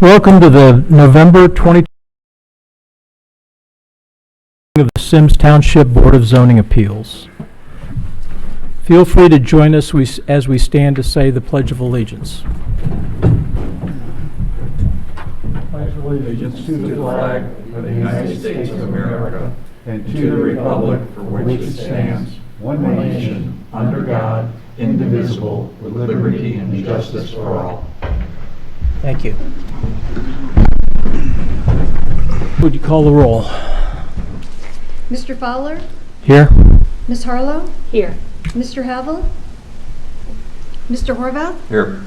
Welcome to the November 2020 of the Symmes Township Board of Zoning Appeals. Feel free to join us as we stand to say the Pledge of Allegiance. Pledge allegiance to the flag of the United States of America and to the republic for which it stands, one nation, under God, indivisible, with liberty and justice for all. Thank you. Would you call the roll? Mr. Fowler? Here. Ms. Harlow? Here. Mr. Havel? Mr. Horvath? Here.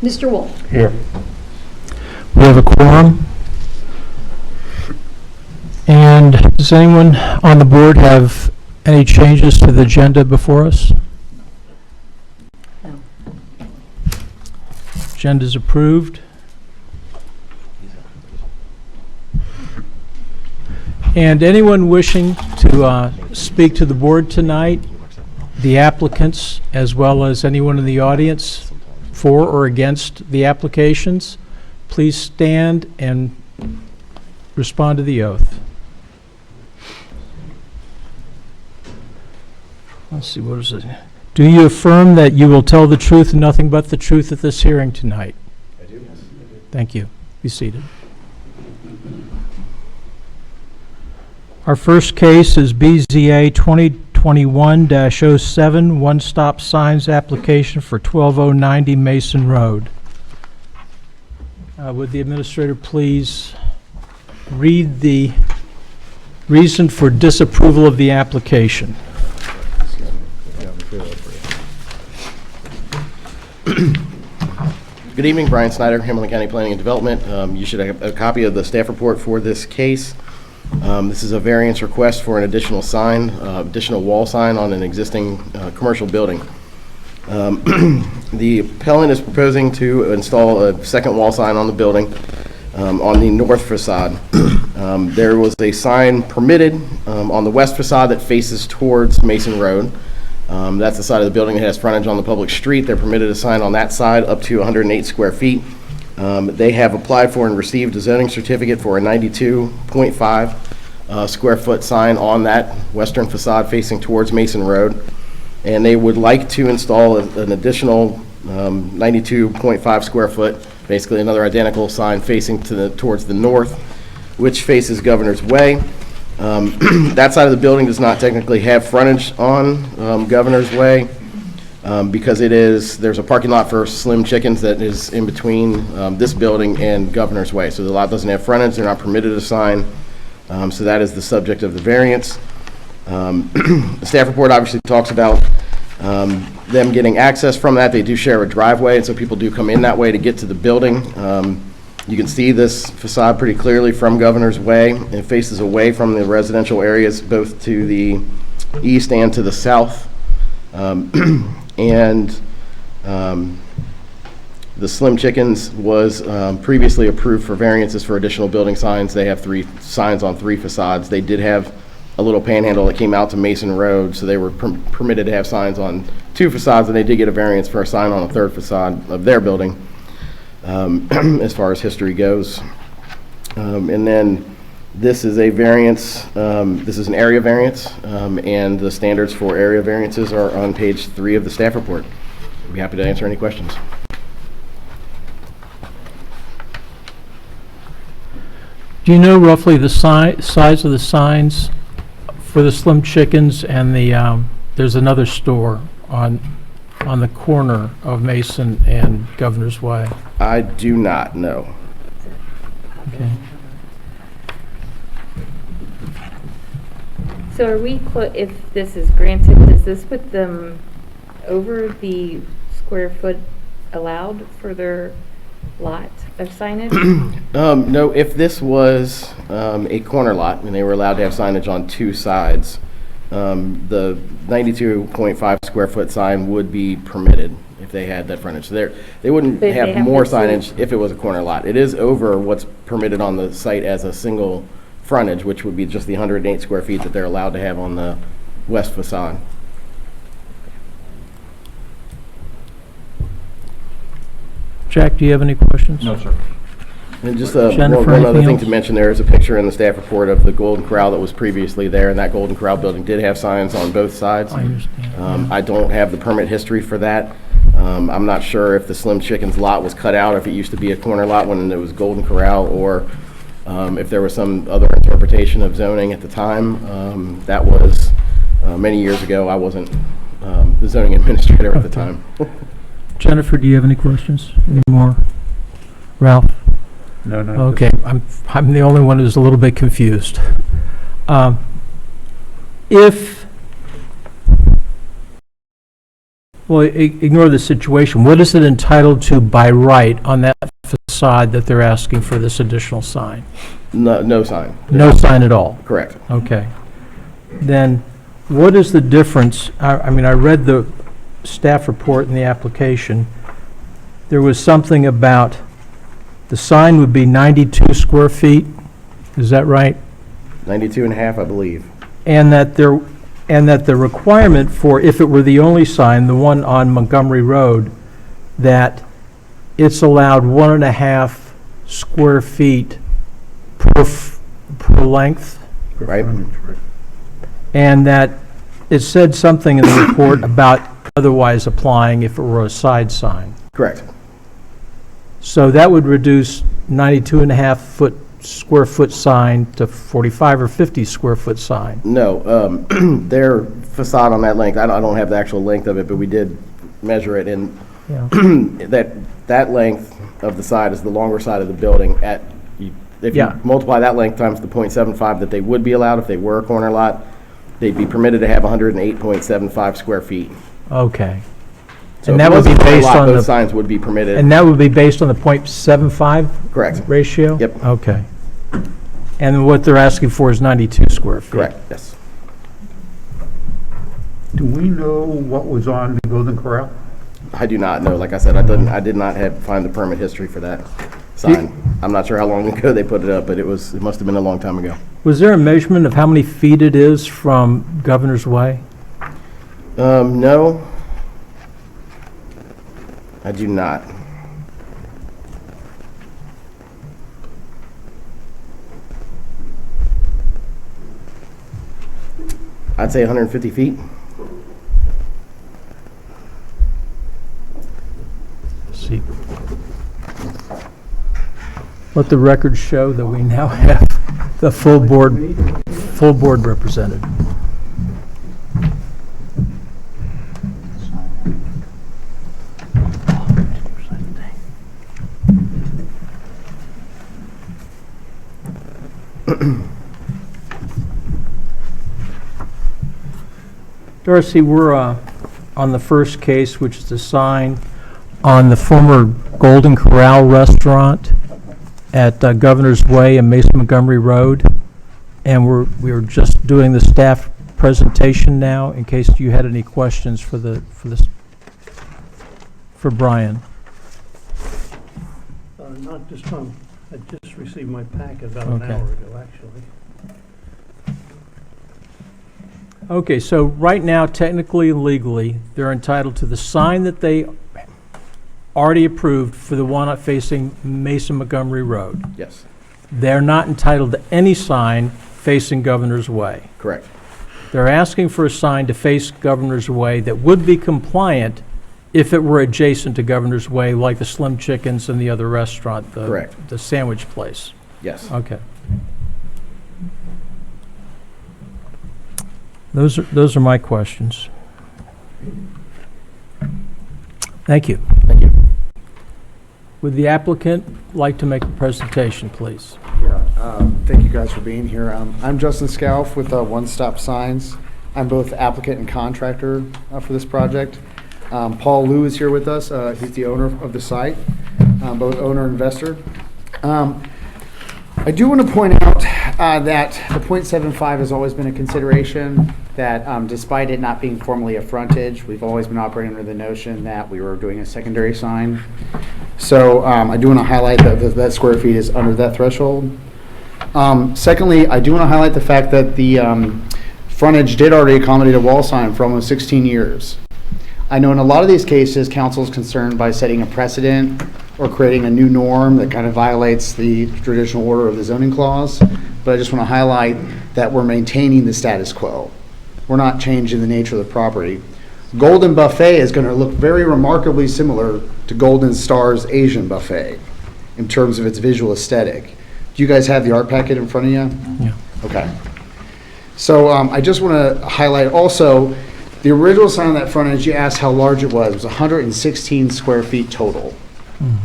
Mr. Wolf? Here. We have a quorum. And does anyone on the board have any changes to the agenda before us? No. Agenda's approved. And anyone wishing to speak to the board tonight, the applicants, as well as anyone in the audience for or against the applications, please stand and respond to the oath. Let's see, what is it? Do you affirm that you will tell the truth and nothing but the truth at this hearing tonight? I do. Thank you. Be seated. Our first case is BZA 2021-07, one-stop signs application for 12090 Mason Road. Would the administrator please read the reason for disapproval of the application? Good evening, Brian Snyder, Hamilton County Planning and Development. You should have a copy of the staff report for this case. This is a variance request for an additional sign, additional wall sign on an existing commercial building. The appellant is proposing to install a second wall sign on the building on the north facade. There was a sign permitted on the west facade that faces towards Mason Road. That's the side of the building that has frontage on the public street. They're permitted a sign on that side up to 108 square feet. They have applied for and received a zoning certificate for a 92.5 square foot sign on that western facade facing towards Mason Road. And they would like to install an additional 92.5 square foot, basically another identical sign facing towards the north, which faces Governor's Way. That side of the building does not technically have frontage on Governor's Way because there's a parking lot for Slim Chickens that is in between this building and Governor's Way. So the lot doesn't have frontage, they're not permitted a sign. So that is the subject of the variance. The staff report obviously talks about them getting access from that. They do share a driveway, and so people do come in that way to get to the building. You can see this facade pretty clearly from Governor's Way. It faces away from the residential areas, both to the east and to the south. The Slim Chickens was previously approved for variances for additional building signs. They have 3 signs on 3 facades. They did have a little panhandle that came out to Mason Road, so they were permitted to have signs on 2 facades, and they did get a variance for a sign on a 3rd facade of their building. As far as history goes. And then this is a variance, this is an area variance, and the standards for area variances are on page 3 of the staff report. I'd be happy to answer any questions. Do you know roughly the size of the signs for the Slim Chickens and there's another store on the corner of Mason and Governor's Way? I do not know. Okay. So are we, if this is granted, does this put them over the square foot allowed for their lot of signage? No, if this was a corner lot and they were allowed to have signage on 2 sides, the 92.5 square foot sign would be permitted if they had that frontage. So they wouldn't have more signage if it was a corner lot. It is over what's permitted on the site as a single frontage, which would be just the 108 square feet that they're allowed to have on the west facade. Jack, do you have any questions? No, sir. And just Jennifer, one other anything thing else? to mention, there is a picture in the staff report of the Golden Corral that was previously there, and that Golden Corral building did have signs on both sides. I understand. I don't have the permit history for that. I'm not sure if the Slim Chickens lot was cut out, if it used to be a corner lot when it was Golden Corral, or if there was some other interpretation of zoning at the time. That was many years ago. I wasn't the zoning administrator at the time. Jennifer, do you have any questions? Any more? Ralph? No. Okay, I'm the only one who's a little bit confused. Ignore the situation. What is it entitled to by right on that facade that they're asking for this additional sign? No sign. No sign at all? Correct. Okay. Then, what is the difference? I mean, I read the staff report in the application. There was something about the sign would be 92 square feet. Is that right? 92 and a half, I believe. And that the requirement for, if it were the only sign, the one on Montgomery Road, that it's allowed 1.5 square feet per length, Right? and that it said something in the report about otherwise applying if it were a side sign. Correct. So that would reduce 92.5 square foot sign to 45 or 50 square foot sign. No, their facade on that length, I don't have the actual length of it, but we did measure it, and Yeah. that length of the side is the longer side of the building. If you Yeah. multiply that length times the .75 that they would be allowed if they were a corner lot, they'd be permitted to have 108.75 square feet. Okay. So And if that it would was a be corner based lot, on both the, signs would be permitted. and that would be based on the .75 Correct. ratio? Yep. Okay. And what they're asking for is 92 square feet? Correct, yes. Do we know what was on the Golden Corral? I do not know. Like I said, I did not find the permit history for that sign. I'm not sure how long ago they put it up, but it must have been a long time ago. Was there a measurement of how many feet it is from Governor's Way? No. I do not. I'd say 150 feet. See. Let the record show that we now have the full board represented. Darcy, we're on the first case, which is the sign on the former Golden Corral restaurant at Governor's Way and Mason Montgomery Road. And we're just doing the staff presentation now, in case you had any questions for Brian. Not this time. I just received my packet about an Okay. hour ago, actually. Okay, so right now, technically and legally, they're entitled to the sign that they already approved for the one facing Mason Montgomery Road. Yes, They're not entitled to any sign facing Governor's Way. correct. They're asking for a sign to face Governor's Way that would be compliant if it were adjacent to Governor's Way, like the Slim Chickens and the other restaurant, Correct. the sandwich place. Yes. Okay. Those are my questions. Thank you. Thank you. Would the applicant like to make a presentation, please? Thank you guys for being here. I'm Justin Scalf with One Stop Signs. I'm both applicant and contractor for this project. Paul Liu is here with us. He's the owner of the site, both owner and investor. I do want to point out that the .75 has always been a consideration, that despite it not being formally a frontage, we've always been operating under the notion that we were doing a secondary sign. So I do want to highlight that square feet is under that threshold. Secondly, I do want to highlight the fact that the frontage did already accommodate a wall sign for almost 16 years. I know in a lot of these cases, council is concerned by setting a precedent or creating a new norm that kind of violates the traditional order of the zoning clause, but I just want to highlight that we're maintaining the status quo. We're not changing the nature of the property. Golden Buffet is going to look very remarkably similar to Golden Star's Asian Buffet in terms of its visual aesthetic. Do you guys have the art packet in front of you? Yeah. Okay. So I just want to highlight also, the original sign on that frontage, you asked how large it was. It was 116 square feet total.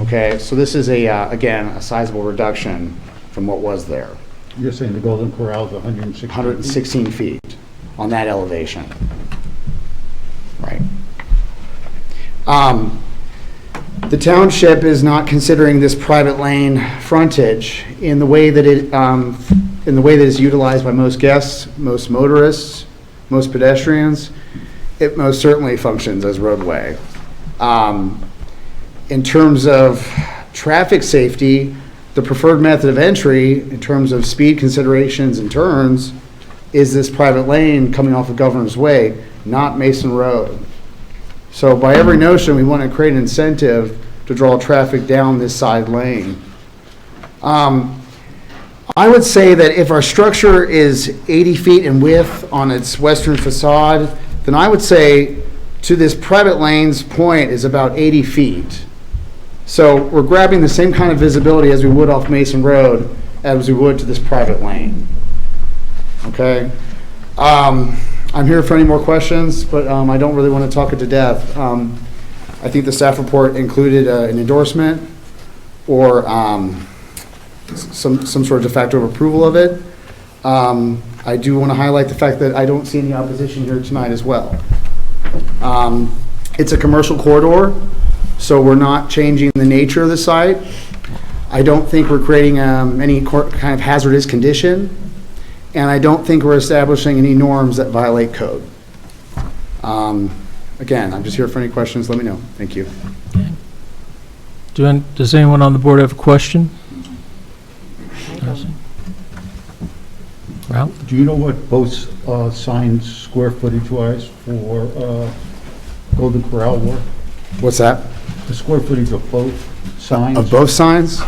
Okay, so this is again, a sizable reduction from what was there. You're saying the Golden Corral is 160? 116 feet on that elevation. Right. The township is not considering this private lane frontage in the way that is utilized by most guests, most motorists, most pedestrians. It most certainly functions as roadway. In terms of traffic safety, the preferred method of entry, in terms of speed considerations and turns, is this private lane coming off of Governor's Way, not Mason Road. So by every notion, we want to create an incentive to draw traffic down this side lane. I would say that if our structure is 80 feet in width on its western facade, then I would say to this private lane's point is about 80 feet. So we're grabbing the same kind of visibility as we would off Mason Road as we would to this private lane. Okay? I'm here for any more questions, but I don't really want to talk it to death. I think the staff report included an endorsement or some sort of de facto approval of it. I do want to highlight the fact that I don't see any opposition here tonight as well. It's a commercial corridor, so we're not changing the nature of the site. I don't think we're creating any kind of hazardous condition, and I don't think we're establishing any norms that violate code. Again, I'm just here for any questions. Let me know. Thank you. Does anyone on the board have a question? Ralph? Do you know what both signs square footage wise for Golden Corral were? What's that? The square footage of both signs? Of both signs?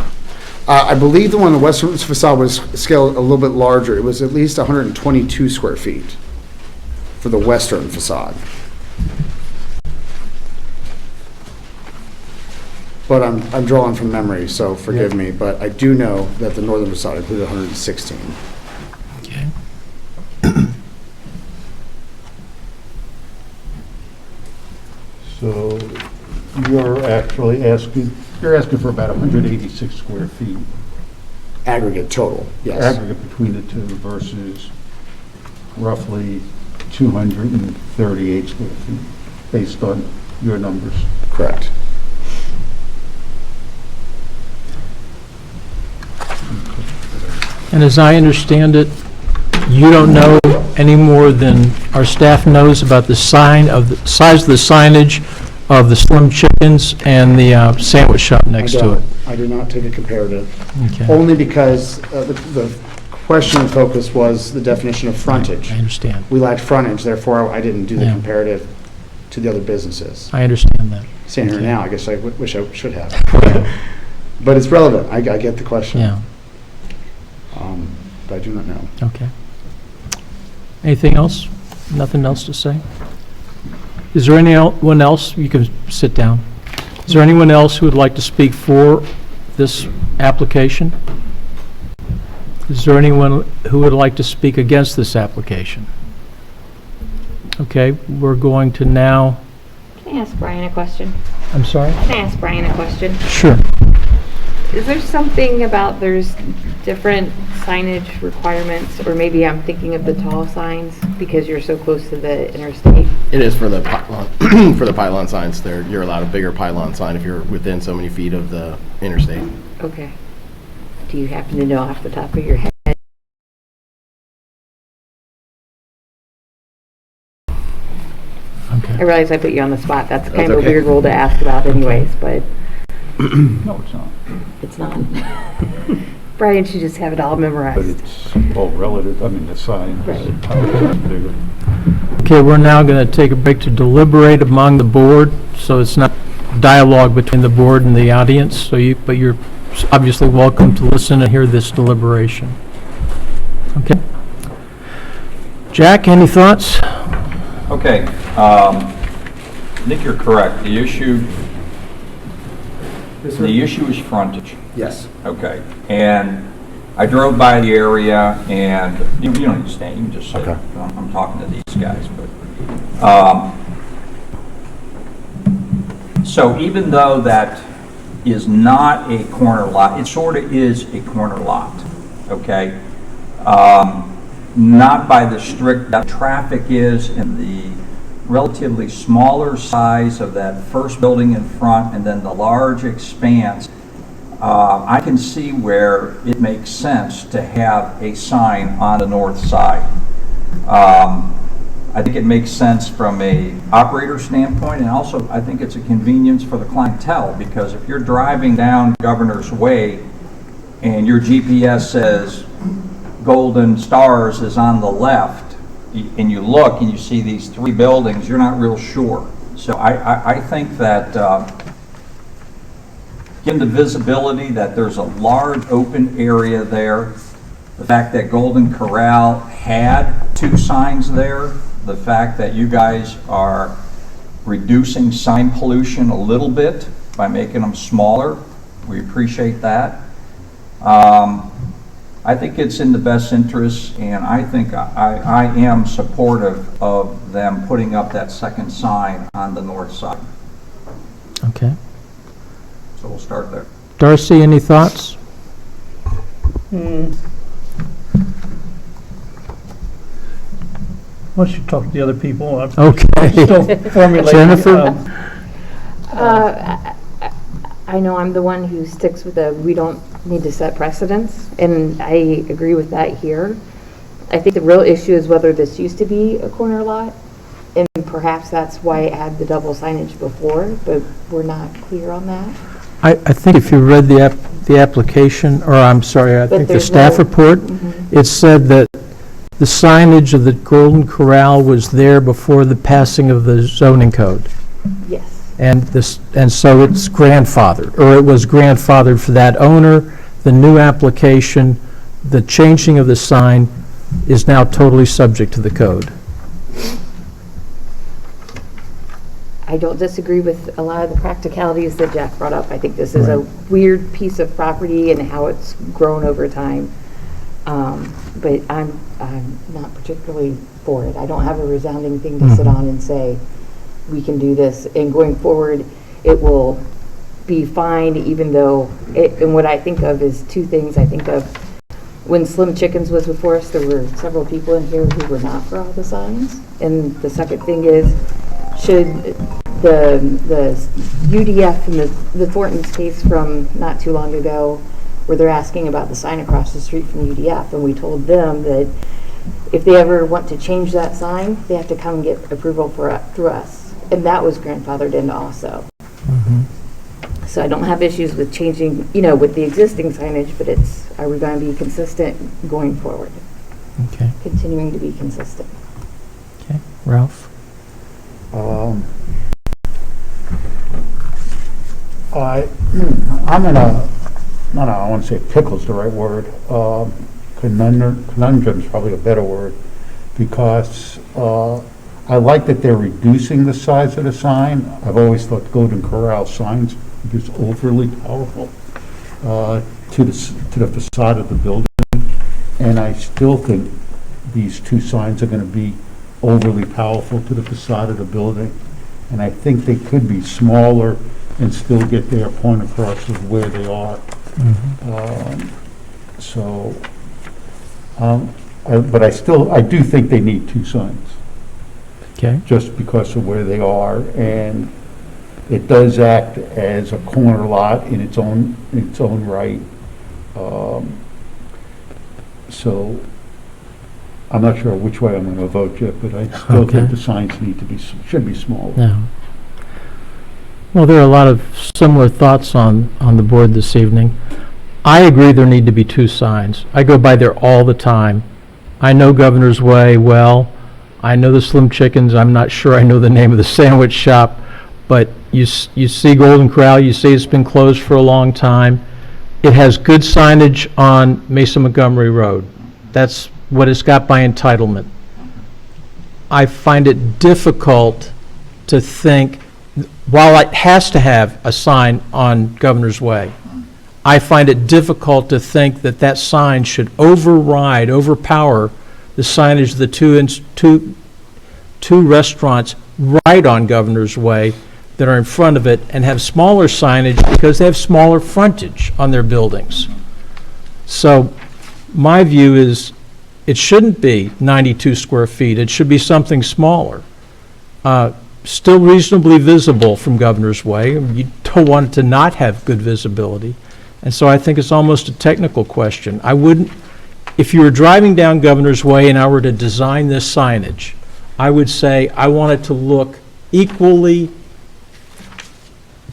I believe the one on the western facade was scaled a little bit larger. It was at least 122 square feet for the western facade. But I'm drawing from memory, so forgive me, but I do know that the northern facade included 116. Okay. So you're actually asking for about 186 square feet. Aggregate total, yes. Aggregate between the two versus roughly 238 square feet, based on your numbers. Correct. And as I understand it, you don't know any more than our staff knows about the size of the signage of the Slim Chickens and the sandwich shop next to it. I do not take a comparative. Okay. Only because the question focus was the definition of frontage. I understand. We lacked frontage, therefore I didn't do the Yeah. comparative to the other businesses. I understand that. Standing here Okay. now, I guess I wish I should have. But it's relevant. I get the question. Yeah, But I do not know. okay. Anything else? Nothing else to say? Is there anyone else? You can sit down. Is there anyone else who would like to speak for this application? Is there anyone who would like to speak against this application? Okay, we're going to now, Can I ask Brian a question? I'm sorry? Can I ask Brian a question? Sure. Is there something about there's different signage requirements, or maybe I'm thinking of the tall signs because you're so close to the interstate? It is for the pylon, for the pylon signs. You're allowed a bigger pylon sign if you're within so many feet of the interstate. Okay. Do you happen to know off the top of your head? Okay. I realize I put you on the spot. That's kind That's of a okay. weird role to ask about anyways, but No, it's not. it's not. Brian should just have it all But memorized. it's all relative, I mean, the signs. Right. Okay, we're now going to take a break to deliberate among the board, so it's not dialogue between the board and the audience, so but you're obviously welcome to listen and hear this deliberation. Okay. Jack, any thoughts? Okay, I think you're correct. The issue is frontage. Yes. Okay, and I drove by the area, and you don't understand. You can just say, Okay. I'm talking to these guys, but so even though that is not a corner lot, it sort of is a corner lot. Okay, not by the strict that traffic is, and the relatively smaller size of that first building in front, and then the large expanse. I can see where it makes sense to have a sign on the north side. I think it makes sense from a operator standpoint, and also I think it's a convenience for the clientele, because if you're driving down Governor's Way and your GPS says Golden Stars is on the left, and you look and you see these 3 buildings, you're not real sure. So I think that given the visibility that there's a large open area there, the fact that Golden Corral had 2 signs there, the fact that you guys are reducing sign pollution a little bit by making them smaller, we appreciate that. I think it's in the best interest, and I think I am supportive of them putting up that second sign on the north side. Okay. So we'll start there. Darcy, any thoughts? Once you talk to the other people, I'm Okay. still formulating. Jennifer? I know I'm the one who sticks with we don't need to set precedents, and I agree with that here. I think the real issue is whether this used to be a corner lot, and perhaps that's why it had the double signage before, but we're not clear on that. I think if you read the application, or I'm sorry, I But think the there's staff no- report, it said that the signage of the Golden Corral was there before the passing of the zoning code. Yes. And so it's grandfathered, or it was grandfathered for that owner. The new application, the changing of the sign is now totally subject to the code. I don't disagree with a lot of the practicalities that Jack brought up. I think this is a Right. weird piece of property and how it's grown over time. But I'm not particularly for it. I don't have a resounding thing to sit on and say, we can do this, and going forward, it will be fine, even though, and what I think of is 2 things. I think of when Slim Chickens was before us, there were several people in here who were not for all the signs. And the second thing is, should the UDF and the Thornton's case from not too long ago, where they're asking about the sign across the street from UDF, and we told them that if they ever want to change that sign, they have to come and get approval through us. And that was grandfathered in also. So I don't have issues with changing, with the existing signage, but are we going to be consistent going forward? Okay. Continuing to be consistent. Okay. Ralph? I'm in a, no, I want to say pickle's the right word. Conundrum's probably a better word, because I like that they're reducing the size of the sign. I've always thought Golden Corral signs is overly powerful to the facade of the building, and I still think these 2 signs are going to be overly powerful to the facade of the building, and I think they could be smaller and still get their point across of where they are. But I do think they need 2 signs, Okay. just because of where they are, and it does act as a corner lot in its own right. So I'm not sure which way I'm going to vote yet, but I still Okay. think the signs should be smaller. Yeah. Well, there are a lot of similar thoughts on the board this evening. I agree there need to be 2 signs. I go by there all the time. I know Governor's Way well. I know the Slim Chickens. I'm not sure I know the name of the sandwich shop. but you see Golden Corral, you see it's been closed for a long time. It has good signage on Mesa Montgomery Road. That's what it's got by entitlement. I find it difficult to think, while it has to have a sign on Governor's Way, I find it difficult to think that that sign should overpower the signage of the two restaurants right on Governor's Way that are in front of it, and have smaller signage because they have smaller frontage on their buildings. So my view is it shouldn't be 92 square feet. It should be something smaller. Still reasonably visible from Governor's Way. You don't want it to not have good visibility. And so I think it's almost a technical question. I wouldn't, if you were driving down Governor's Way and I were to design this signage, I would say I want it to look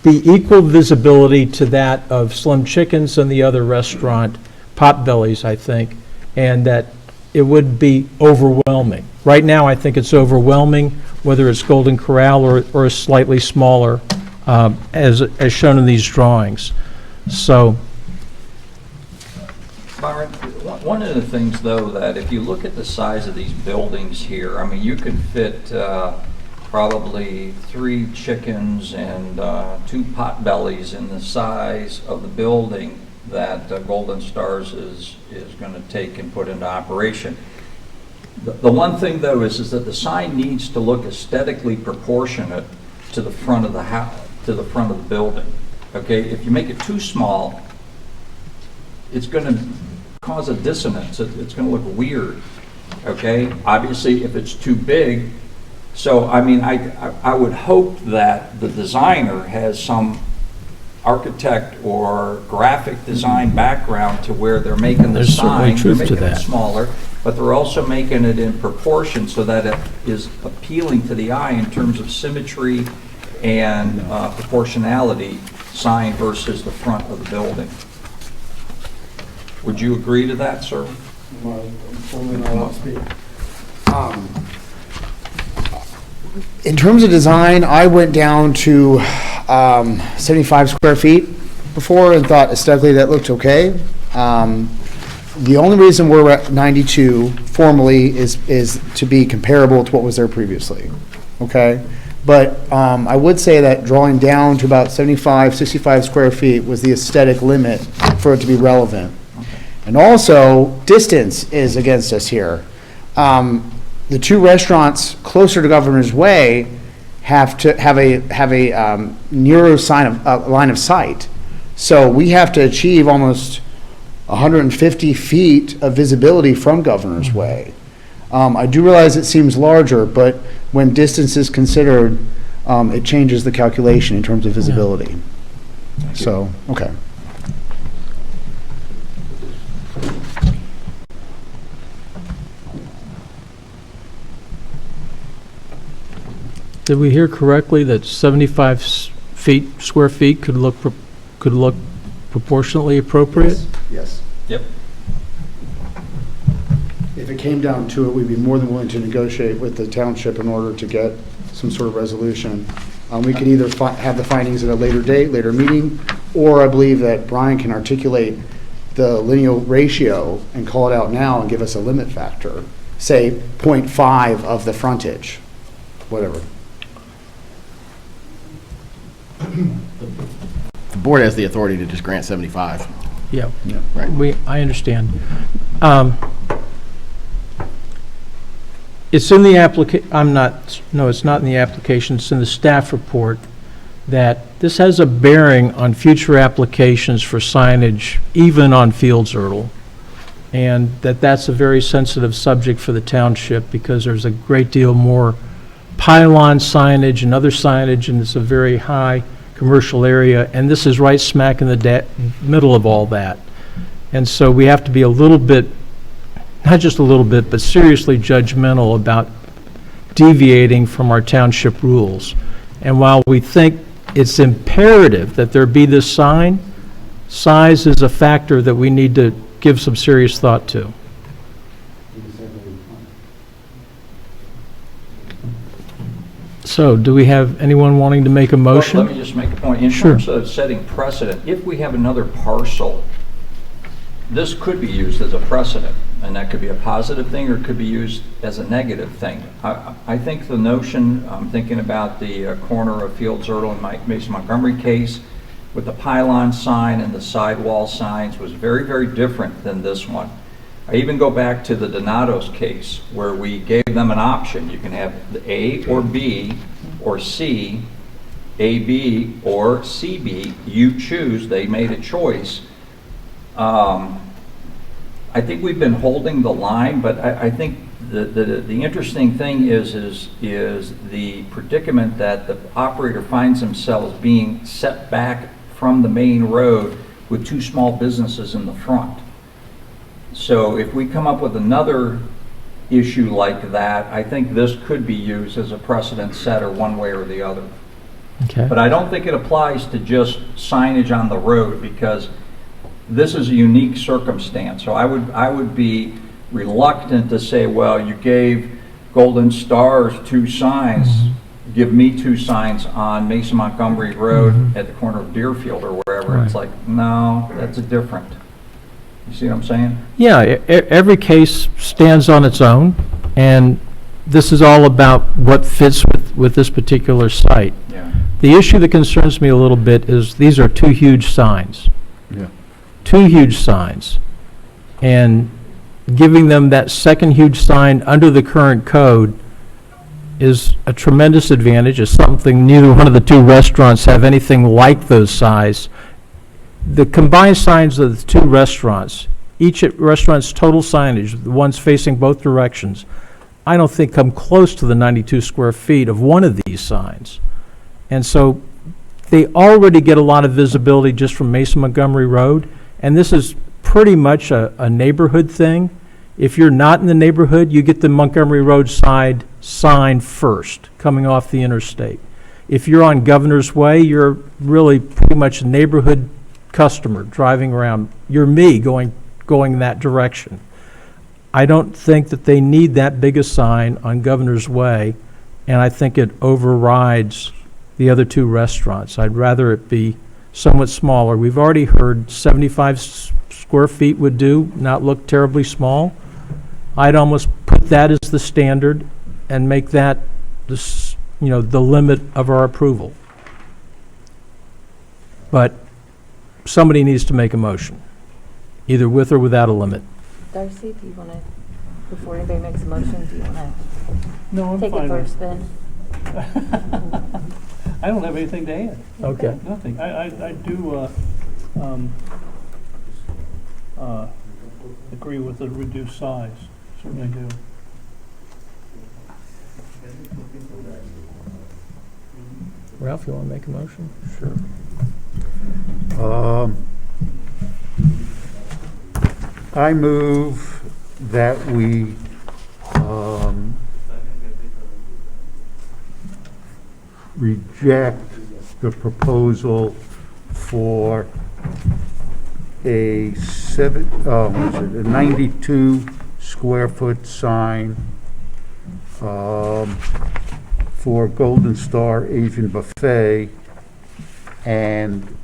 be equal visibility to that of Slim Chickens and the other restaurant, Potbellies, I think, and that it would be overwhelming. Right now, I think it's overwhelming, whether it's Golden Corral or a slightly smaller, as shown in these drawings. So, Byron, one of the things, though, that if you look at the size of these buildings here, I mean, you could fit probably 3 chickens and 2 Potbellies in the size of the building that Golden Stars is going to take and put into operation. The one thing, though, is that the sign needs to look aesthetically proportionate to the front of the house, to the front of the building. Okay, if you make it too small, it's going to cause a dissonance. It's going to look weird. Okay, obviously, if it's too big. So, I mean, I would hope that the designer has some architect or graphic design background to where they're making the There's certainly sign, they're truth to making it that. smaller, but they're also making it in proportion so that it is appealing to the eye in terms of symmetry and proportionality, sign versus the front of the building. Would you agree to that, sir? In terms of design, I went down to 75 square feet before and thought aesthetically that looked okay. The only reason we're at 92 formally is to be comparable to what was there previously, okay? But I would say that drawing down to about 75, 65 square feet was the aesthetic limit for it to be relevant. And also, distance is against us here. The 2 restaurants closer to Governor's Way have to have a nearer line of sight. So we have to achieve almost 150 feet of visibility from Governor's Way. I do realize it seems larger, but when distance is considered, it changes the calculation in terms of visibility. So, okay. did we hear correctly that 75 square feet could look proportionately appropriate? Yes. Yep. If it came down to it, we'd be more than willing to negotiate with the township in order to get some sort of resolution. We could either have the findings at a later date, later meeting, or I believe that Brian can articulate the lineal ratio and call it out now and give us a limit factor, say 0.5 of the frontage, whatever. The board has the authority to just grant 75. Yeah, Right. I understand. It's in the it's not in the application, it's in the staff report, that this has a bearing on future applications for signage, even on Fields Erdel, and that's a very sensitive subject for the township because there's a great deal more pylon signage and other signage, and it's a very high commercial area, and this is right smack in the middle of all that. And so we have to be a little bit, not just a little bit, but seriously judgmental about deviating from our township rules. And while we think it's imperative that there be this sign, size is a factor that we need to give some serious thought to. So do we have anyone wanting to make a Well, motion? let me just make a point. In Sure. terms of setting precedent, if we have another parcel, this could be used as a precedent, and that could be a positive thing, or it could be used as a negative thing. I think the notion, I'm thinking about the corner of Fields Erdel and Mason Montgomery case, with the pylon sign and the sidewall signs, was very, very different than this one. I even go back to the Donato's case, where we gave them an option. You can have the A or B or C, AB or CB. You choose. They made a choice. I think we've been holding the line, but I think the interesting thing is the predicament that the operator finds themselves being set back from the main road with two small businesses in the front. So if we come up with another issue like that, I think this could be used as a precedent setter one way or the other. Okay. But I don't think it applies to just signage on the road, because this is a unique circumstance. So I would be reluctant to say, well, you gave Golden Stars two signs, give me two signs on Mason Montgomery Road at the corner of Deerfield or wherever. It's like, no, that's different. You see what I'm saying? Yeah, every case stands on its own, and this is all about what fits with this particular site. Yeah. The issue that concerns me a little bit is these are two huge signs. Yeah. Two huge signs. And giving them that second huge sign under the current code is a tremendous advantage. It's something neither one of the two restaurants have anything like those size. The combined signs of the two restaurants, each restaurant's total signage, the ones facing both directions, I don't think come close to the 92 square feet of one of these signs. And so they already get a lot of visibility just from Mason Montgomery Road, and this is pretty much a neighborhood thing. If you're not in the neighborhood, you get the Montgomery Road side sign first, coming off the interstate. If you're on Governor's Way, you're really pretty much a neighborhood customer driving around. You're me going that direction. I don't think that they need that big a sign on Governor's Way, and I think it overrides the other two restaurants. I'd rather it be somewhat smaller. We've already heard 75 square feet would do, not look terribly small. I'd almost put that as the standard and make that the limit of our approval. But somebody needs to make a motion, either with or without a limit. Darcy, do you want to, before anybody makes a motion, do you want to No, I'm take fine it with first then? I don't have anything to add. Okay. Nothing. I do agree with the reduced size. Certainly do. Ralph, you want to make a motion? Sure. I move that we reject the proposal for a 92 square foot sign for Golden Star Asian Buffet, and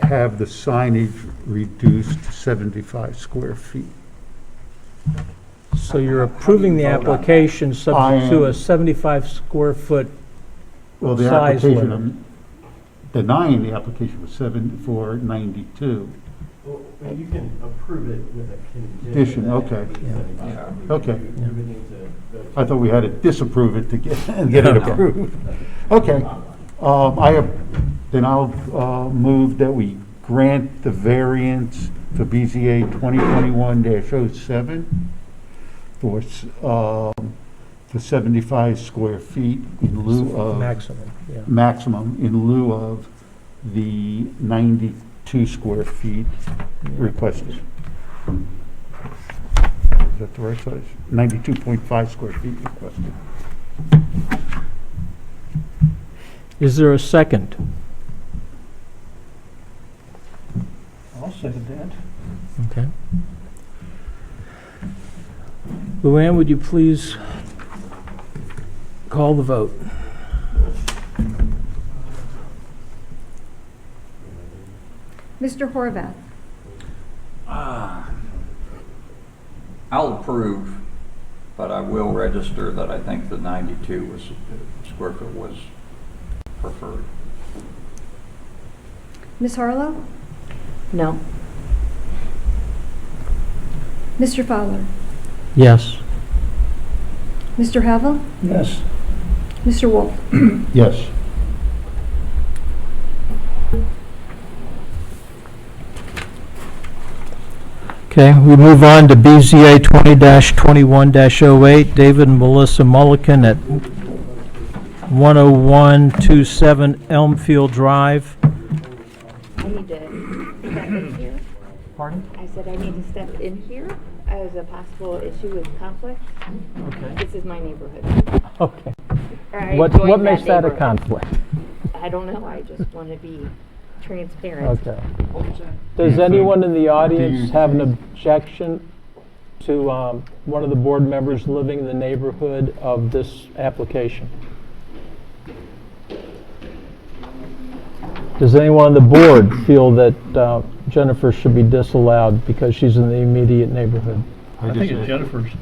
have the signage reduced to 75 square feet. So you're approving the application subject to a 75 square foot Well, the size application, limit. I'm denying the application was 9492. Well, you can approve it with a Condition, condition. okay. Yeah. Okay. You would need to go I thought we had to disapprove it to get it Okay. approved. Okay. Then I'll move that we grant the variance to BZA 2021-07 for the 75 square feet in lieu of maximum in lieu of the 92 square feet requested. Is that the right size? 92.5 square feet requested. Is there a second? I'll second that. Okay. Luann, would you please call the vote? Mr. Horvath? I'll approve, but I will register that I think the 92 square foot was preferred. Ms. Harlow? No. Mr. Fowler? Yes. Mr. Havel? Yes. Mr. Wolf? Yes. Okay, we move on to BZA 20-21-08, David and Melissa Mulliken at 10127 Elmfield Drive. I need to step in here. Pardon? I said I need to step in here as a possible issue with conflict. Okay. This is my neighborhood. Okay. I What joined makes that a neighborhood. conflict? I don't know, I just want to be transparent. Okay. Does anyone in the audience have an objection to one of the board members living in the neighborhood of this application? Does anyone on the board feel that Jennifer should be disallowed because she's in the immediate neighborhood? I think it's Jennifer's I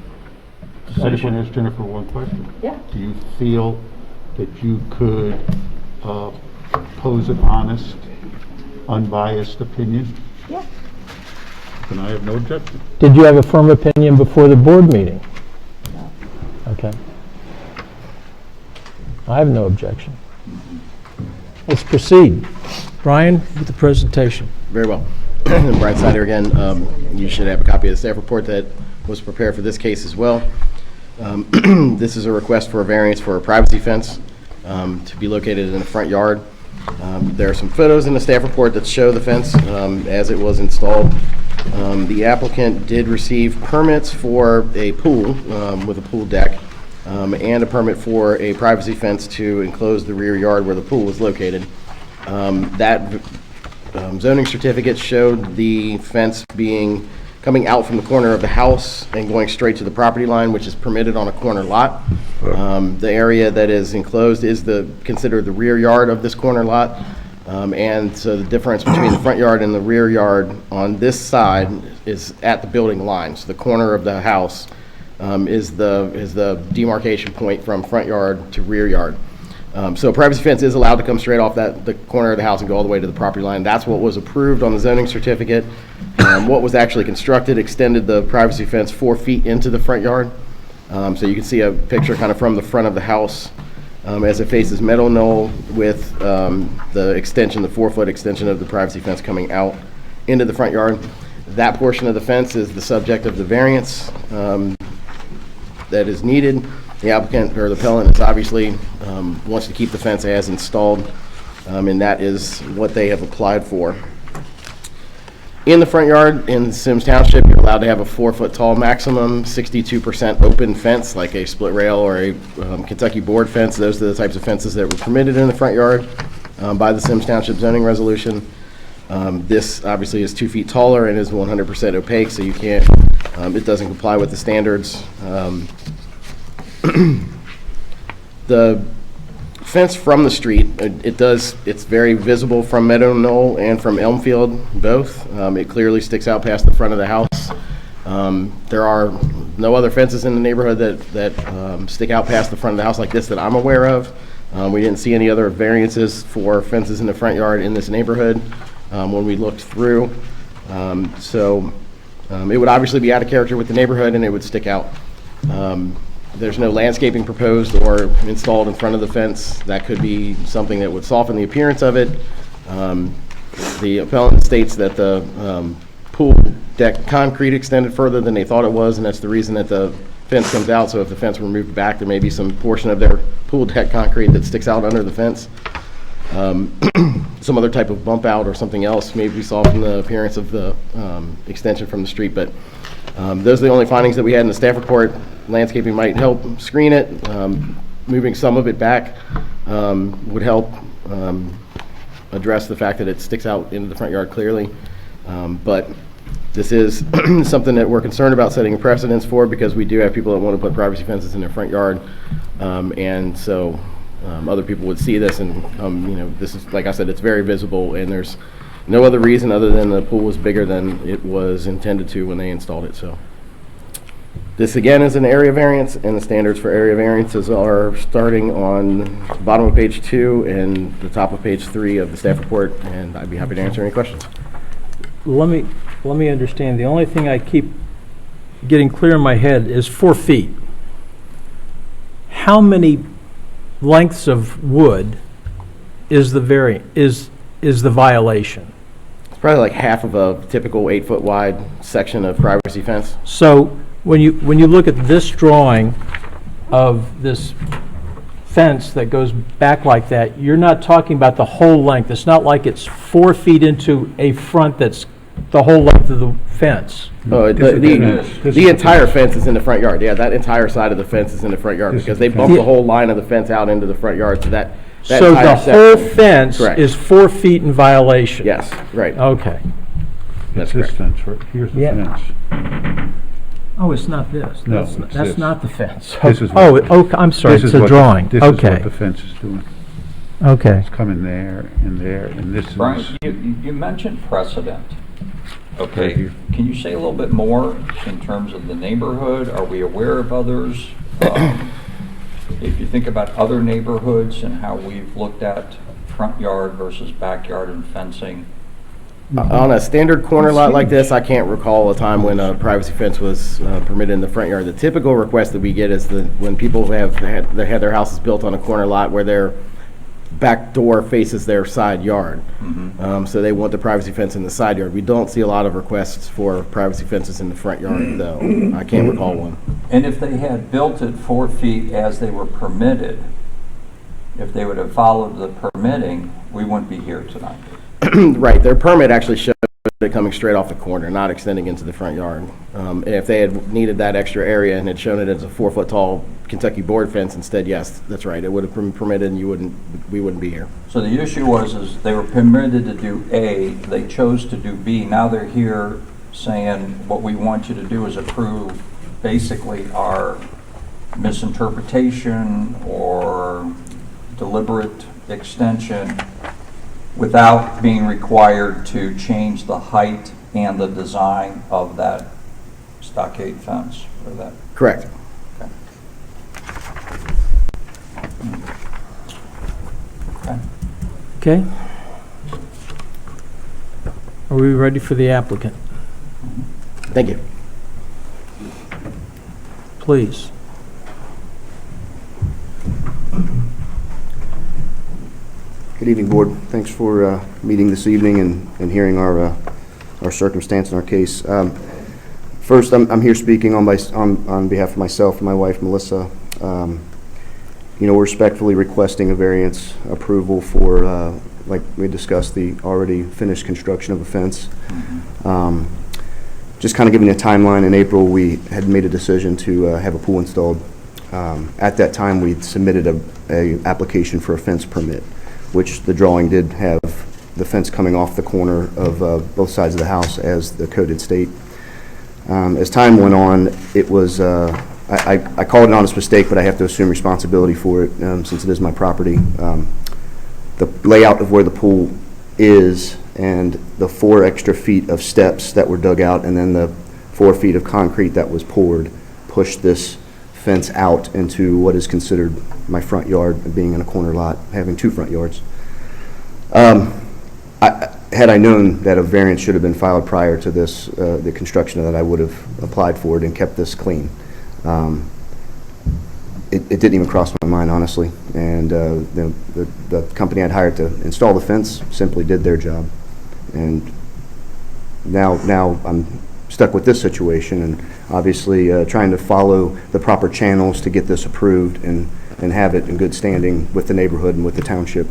just want decision. to ask Jennifer one question. Yeah. Do you feel that you could pose an honest, unbiased opinion? Yeah. Then I have no objection. Did you have a firm opinion before the board meeting? No. Okay. I have no objection. Let's proceed. Brian, with the presentation. Very well. Brian Snyder again. You should have a copy of the staff report that was prepared for this case as well. This is a request for a variance for a privacy fence to be located in the front yard. There are some photos in the staff report that show the fence as it was installed. The applicant did receive permits for a pool with a pool deck and a permit for a privacy fence to enclose the rear yard where the pool was located. That zoning certificate showed the fence coming out from the corner of the house and going straight to the property line, which is permitted on a corner lot. The area that is enclosed is considered the rear yard of this corner lot. And so the difference between the front yard and the rear yard on this side is at the building line. So the corner of the house is the demarcation point from front yard to rear yard. So a privacy fence is allowed to come straight off the corner of the house and go all the way to the property line. That's what was approved on the zoning certificate. What was actually constructed extended the privacy fence 4 feet into the front yard. So you can see a picture kind of from the front of the house as it faces Meadow Knoll with the extension, the 4-foot extension of the privacy fence coming out into the front yard. That portion of the fence is the subject of the variance that is needed. The applicant or the appellant is obviously wants to keep the fence as installed, and that is what they have applied for. In the front yard in Symmes Township, you're allowed to have a 4-foot tall maximum, 62% open fence, like a split rail or a Kentucky board fence. Those are the types of fences that were permitted in the front yard by the Symmes Township zoning resolution. This obviously is 2 feet taller and is 100% opaque, so you can't, it doesn't comply with the standards. The fence from the street, it's very visible from Meadow Knoll and from Elmfield, both. It clearly sticks out past the front of the house. There are no other fences in the neighborhood that stick out past the front of the house like this that I'm aware of. We didn't see any other variances for fences in the front yard in this neighborhood when we looked through. So it would obviously be out of character with the neighborhood and it would stick out. There's no landscaping proposed or installed in front of the fence. That could be something that would soften the appearance of it. The appellant states that the pool deck concrete extended further than they thought it was, and that's the reason that the fence comes out. So if the fence were moved back, there may be some portion of their pool deck concrete that sticks out under the fence. Some other type of bump out or something else maybe soften the appearance of the extension from the street. But those are the only findings that we had in the staff report. Landscaping might help screen it. Moving some of it back would help address the fact that it sticks out into the front yard clearly. But this is something that we're concerned about setting a precedence for, because we do have people that want to put privacy fences in their front yard. And so other people would see this and, this is, like I said, it's very visible, and there's No other reason other than the pool was bigger than it was intended to when they installed it, so. This again is an area variance, and the standards for area variances are starting on the bottom of page 2 and the top of page 3 of the staff report, and I'd be happy to answer any questions. Let me understand. The only thing I keep getting clear in my head is 4 feet. How many lengths of wood is the violation? It's probably like half of a typical 8-foot wide section of privacy fence. So when you look at this drawing of this fence that goes back like that, you're not talking about the whole length. It's not like it's 4 feet into a front that's the whole length of the fence. Oh, the entire fence is in the front yard. Yeah, that entire side of the fence is in the front yard because they bumped the whole line of the fence out into the front yard. So that So the entire whole section- fence Correct. is 4 feet in violation? Yes, right. Okay. That's It's this correct. fence, right? Here's the Yeah. fence. Oh, it's not this? No, That's it's That's this. not the fence? This is Oh, what- okay, I'm sorry, This it's is a what- drawing. This is what Okay, the fence is doing. okay. It's coming there and there, and this is. Brian, you mentioned precedent. Right Okay, here. can you say a little bit more in terms of the neighborhood? Are we aware of others? If you think about other neighborhoods and how we've looked at front yard versus backyard and fencing, On a standard corner lot like this, I can't recall a time when a privacy fence was permitted in the front yard. The typical request that we get is when people have had their houses built on a corner lot where their back door faces their side yard. So they want the privacy fence in the side yard. We don't see a lot of requests for privacy fences in the front yard, though. I can't recall one. and if they had built it 4 feet as they were permitted, if they would have followed the permitting, we wouldn't be here tonight. Right, their permit actually showed it coming straight off the corner, not extending into the front yard. And if they had needed that extra area and had shown it as a 4-foot tall Kentucky board fence instead, yes, that's right, it would have been permitted and we wouldn't be here. So the issue was, is they were permitted to do A, they chose to do B. Now they're here saying, what we want you to do is approve basically our misinterpretation or deliberate extension without being required to change the height and the design of that stockade fence or that. Correct. Okay. Okay. Are we ready for the applicant? Thank you. Please. Good evening, Board. Thanks for meeting this evening and hearing our circumstance and our case. First, I'm here speaking on behalf of myself and my wife, Melissa. We're respectfully requesting a variance approval for, like we discussed, the already finished construction of a fence. Just kind of giving a timeline, in April, we had made a decision to have a pool installed. At that time, we submitted a application for a fence permit, which the drawing did have the fence coming off the corner of both sides of the house as the code did state. As time went on, it was, I call it an honest mistake, but I have to assume responsibility for it since it is my property. The layout of where the pool is and the 4 extra feet of steps that were dug out and then the 4 feet of concrete that was poured pushed this fence out into what is considered my front yard, being in a corner lot, having 2 front yards. Had I known that a variance should have been filed prior to this, the construction, that I would have applied for it and kept this clean. It didn't even cross my mind, honestly, and the company I'd hired to install the fence simply did their job, and now I'm stuck with this situation, and obviously trying to follow the proper channels to get this approved and have it in good standing with the neighborhood and with the township.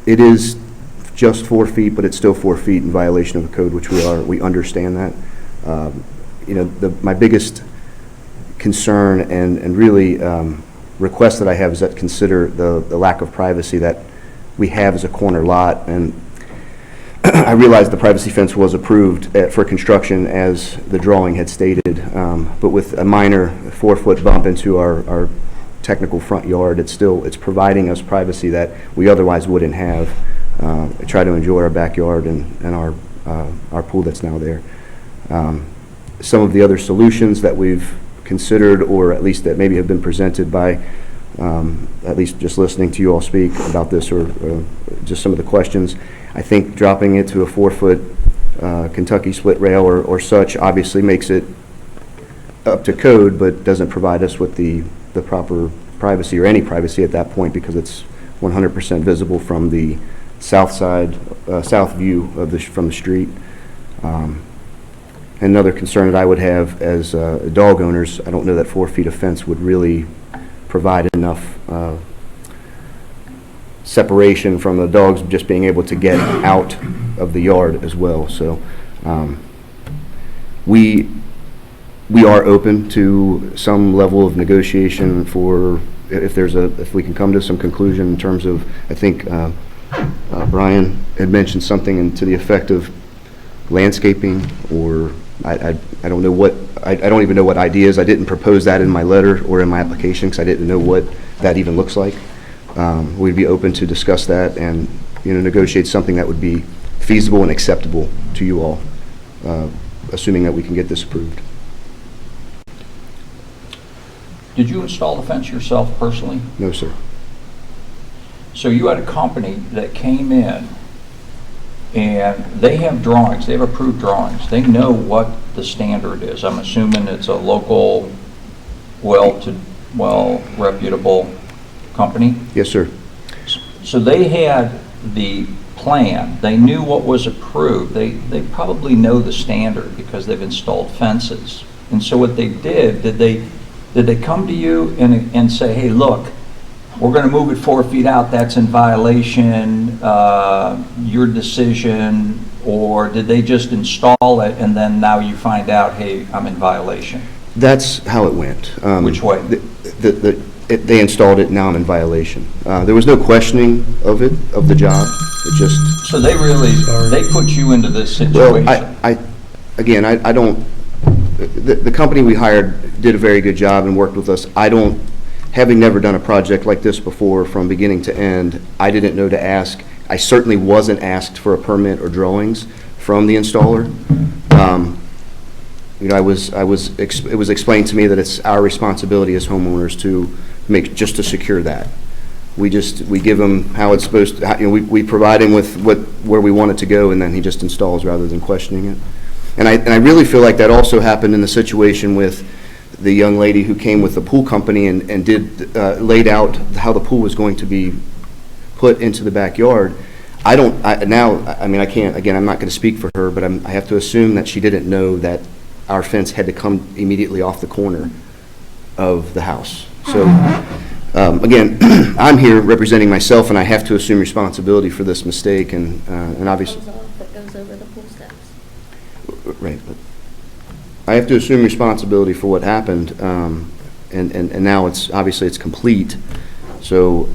It is just 4 feet, but it's still 4 feet in violation of the code, which we understand that. My biggest concern and really request that I have is that consider the lack of privacy that we have as a corner lot. And I realize the privacy fence was approved for construction as the drawing had stated, but with a minor 4-foot bump into our technical front yard, it's providing us privacy that we otherwise wouldn't have. try to enjoy our backyard and our pool that's now there. Some of the other solutions that we've considered, or at least that maybe have been presented by, at least just listening to you all speak about this, or just some of the questions, I think dropping it to a 4-foot Kentucky split rail or such obviously makes it up to code, but doesn't provide us with the proper privacy, or any privacy at that point, because it's 100% visible from the south side, south view of from the street. Another concern that I would have as dog owners, I don't know that 4 feet of fence would really provide enough separation from the dogs just being able to get out of the yard as well. So we are open to some level of negotiation for if we can come to some conclusion in terms of, I think Brian had mentioned something to the effect of landscaping, or I don't know what, I don't even know what ideas. I didn't propose that in my letter or in my application because I didn't know what that even looks like. We'd be open to discuss that and negotiate something that would be feasible and acceptable to you all, assuming that we can get this approved. Did you install the fence yourself personally? No, sir. So you had a company that came in, and they have drawings, they have approved drawings. They know what the standard is. I'm assuming it's a local, reputable company? Yes, sir. So they had the plan. They knew what was approved. They probably know the standard because they've installed fences. And so what they did they come to you and say, hey, look, we're going to move it 4 feet out, that's in violation, your decision, or did they just install it and then now you find out, hey, I'm in violation? That's how it went. Which way? They installed it, now I'm in violation. There was no questioning of the job. It just... So they put you into this situation? Well, I don't... The company we hired did a very good job and worked with us. Having never done a project like this before from beginning to end, I didn't know to ask. I certainly wasn't asked for a permit or drawings from the installer. It was explained to me that it's our responsibility as homeowners to secure that. We give him how it's supposed to, we provide him with where we want it to go, and then he just installs rather than questioning it. And I really feel like that also happened in the situation with the young lady who came with the pool company and laid out how the pool was going to be put into the backyard. I'm not going to speak for her, but I have to assume that she didn't know that our fence had to come immediately off the corner of the house. So, again, I'm here representing myself, and I have to assume responsibility for this mistake, and obviously... That goes over the pool steps. Right. But I have to assume responsibility for what happened, and now it's complete. So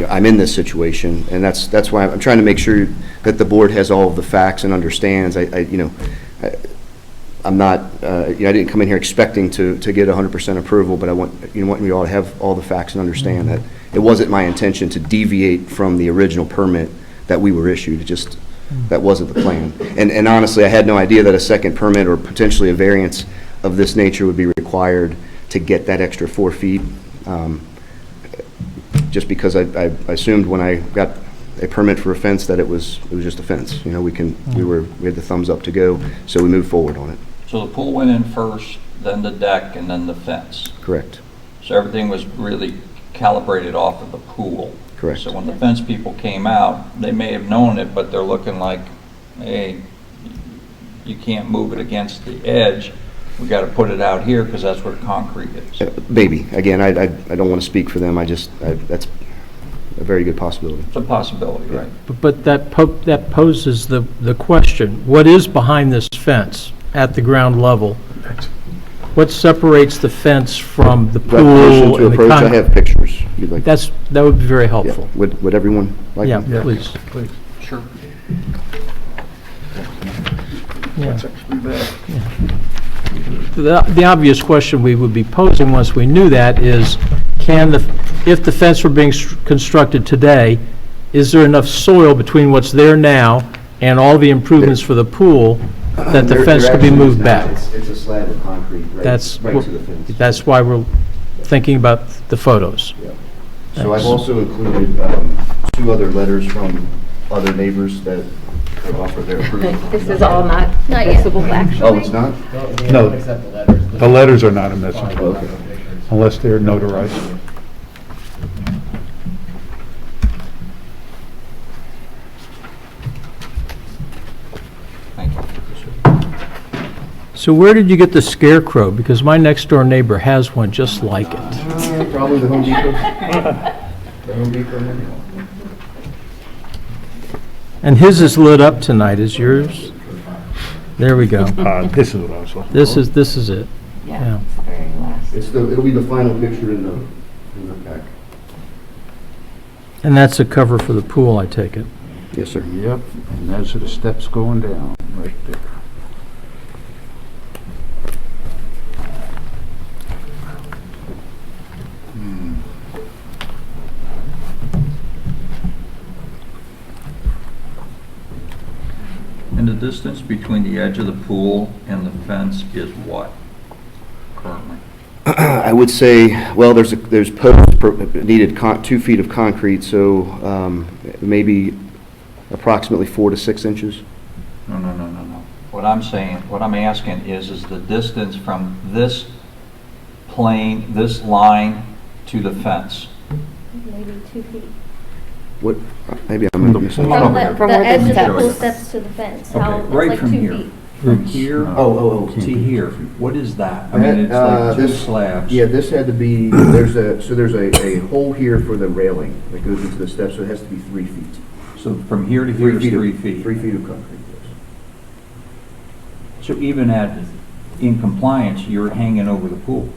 I'm in this situation, and that's why I'm trying to make sure that the board has all of the facts and understands. I'm not. I didn't come in here expecting to get 100% approval, but I want you all to have all the facts and understand that it wasn't my intention to deviate from the original permit that we were issued. It just that wasn't the plan. And honestly, I had no idea that a second permit or potentially a variance of this nature would be required to get that extra 4 feet. Just because I assumed when I got a permit for a fence that it was just a fence. We had the thumbs up to go, so we moved forward on it. So the pool went in first, then the deck, and then the fence. Correct. So everything was really calibrated off of the pool. Correct. So when the fence people came out, they may have known it, but they're looking like, hey, you can't move it against the edge. We got to put it out here because that's where concrete is. Maybe. Again, I don't want to speak for them. That's a very good possibility. It's a possibility, right? But that poses the question, what is behind this fence at the ground level? What separates the fence from the pool? Permission to and approach, I have pictures. You'd like that would be very helpful. Yeah. Would everyone like Yeah, them? please. Sure. Yeah. The obvious question we would be posing once we knew that is, if the fence were being constructed today, is there enough soil between what's there now and all the improvements for the pool that the fence could be moved back? It's a slab of concrete right to the fence. That's why we're thinking about the photos. So I've also included 2 other letters from other neighbors that have offered their approval. This is all not Not yet. visible, actually. Oh, it's not? No, the letters are not admissible unless they're notarized. Thank you. So where did you get the scarecrow? Because my next door neighbor has one just like it. Probably the Home Depot. The Home Depot. And his is lit up tonight, is yours? There we go. This is what I was looking for. This is it. Yeah, it's the very last. It'll be the final picture in the pack. And that's a cover for the pool, I take it. Yes, sir. Yep, and those are the steps going down, right there. And the distance between the edge of the pool and the fence is what currently? I would say, well, there's posts needed 2 feet of concrete, so maybe approximately 4 to 6 inches. No. What I'm saying, what I'm asking is the distance from this plane, this line to the fence. Maybe 2 feet. What? Maybe I'm missing. Come on over here. From the where edge the of the steps- pool steps to the fence. How, Okay, it's right like from 2 here. feet. From here Oh. to here, what is that? I mean, it's like 2 slabs. Yeah, this had to be, there's a hole here for the railing that goes into the steps, so it has to be 3 feet. So from here to here is 3 feet. 3 feet of concrete, yes. So even in compliance, you're hanging over the pool,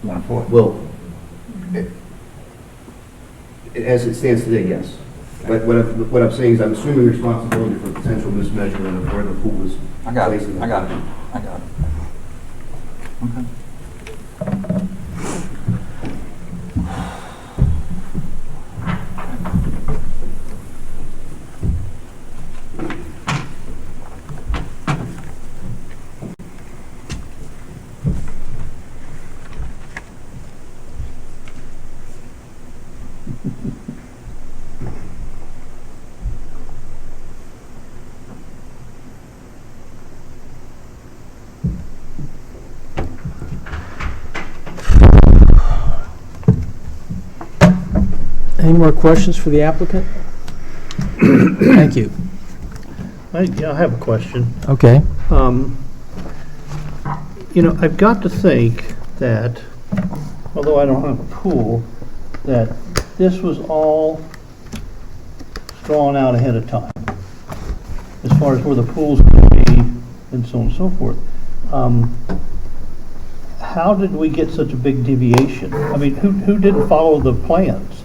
1 foot. Well, as it stands today, yes. But what I'm saying is I'm assuming responsibility for potential mismeasurement of where the pool was I got it, placed in the I got it. Okay. Any more questions for the applicant? Thank you. I have a question. Okay. I've got to think that, although I don't have a pool, that this was all drawn out ahead of time, as far as where the pool's going to be and so on and so forth. How did we get such a big deviation? I mean, who didn't follow the plans?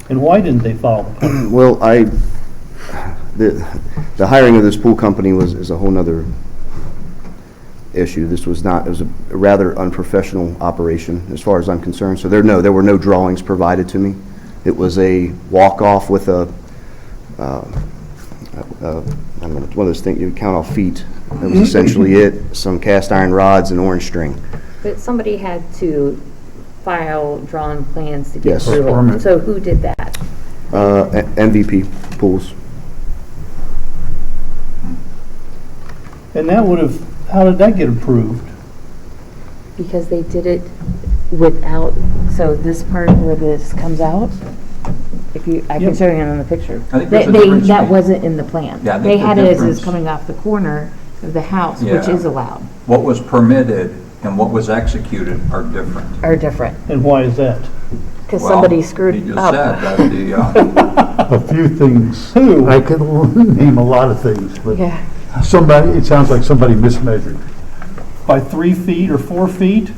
And why didn't they follow the plans? Well, the hiring of this pool company is a whole nother issue. This was not, it was a rather unprofessional operation as far as I'm concerned. So there were no drawings provided to me. It was a walk-off with I don't know, one of those things you count off feet. That was essentially it. Some cast iron rods and orange string. But somebody had to file drawn plans to get Yes. approval. So who did that? MVP pools. And that would have, how did that get approved? Because they did it without, so this part where this comes out, if you, I can Yep. show you on the picture. I think there's a They, difference that between- wasn't in the plan. Yeah, I think They the had it as difference- it's coming off the corner of the house, which Yeah. is allowed, What was permitted and what was executed are different. are different, And why is that? because Well, somebody He screwed just up. said that the, A few things. Who? I could name a lot of things, but Yeah, it sounds like somebody mismeasured. By 3 feet or 4 feet?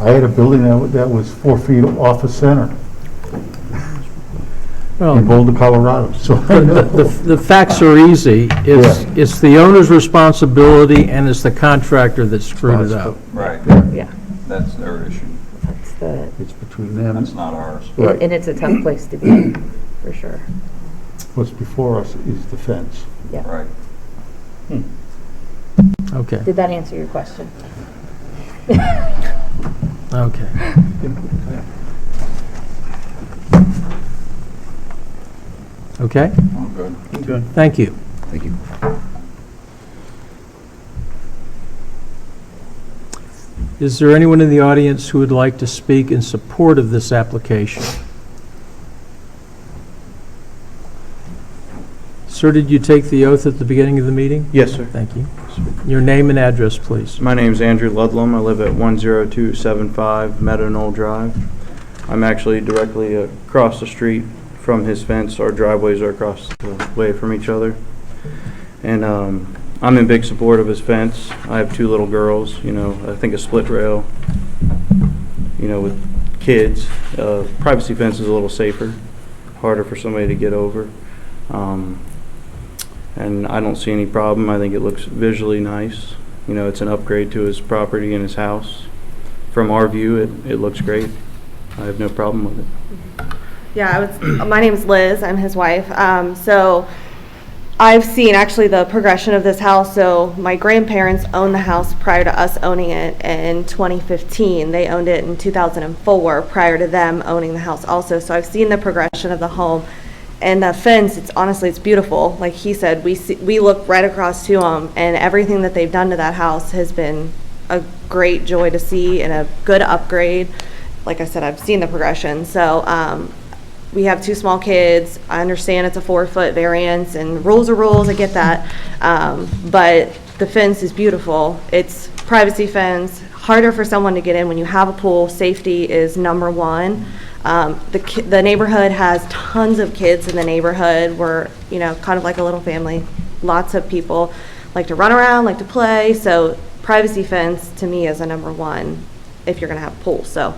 I had a building that was 4 feet off the center in Well, Boulder, Colorado, so I know. the facts are easy. It's the owner's responsibility and it's the contractor that screwed it up. right, yeah, that's their issue. that's the, It's between them. That's not ours. Right. and it's a tough place to be, for sure. What's before us is the fence. Yeah. Right. Okay, Did that answer your question? okay. Okay, All good. Good. thank you. Thank you. Is there anyone in the audience who would like to speak in support of this application? Sir, did you take the oath at the beginning of the meeting? Yes, sir. Thank you. Your name and address, please. My name's Andrew Ludlum. I live at 10275 Meadow Knoll Drive. I'm actually directly across the street from his fence. Our driveways are across the way from each other. And I'm in big support of his fence. I have 2 little girls, I think a split rail, with kids. Privacy fence is a little safer, harder for somebody to get over. And I don't see any problem. I think it looks visually nice. It's an upgrade to his property and his house. From our view, it looks great. I have no problem with it. Yeah, my name's Liz. I'm his wife. So I've seen actually the progression of this house. So my grandparents owned the house prior to us owning it in 2015. They owned it in 2004 prior to them owning the house also. So I've seen the progression of the home. And the fence, it's beautiful. Like he said, we look right across to them, and everything that they've done to that house has been a great joy to see and a good upgrade. Like I said, I've seen the progression. So we have 2 small kids. I understand it's a 4-foot variance, and rules are rules. I get that. But the fence is beautiful. It's privacy fence, harder for someone to get in when you have a pool. Safety is number 1. The neighborhood has tons of kids in the neighborhood. We're, kind of like a little family. Lots of people like to run around, like to play. So privacy fence to me is a number 1 if you're going to have a pool. So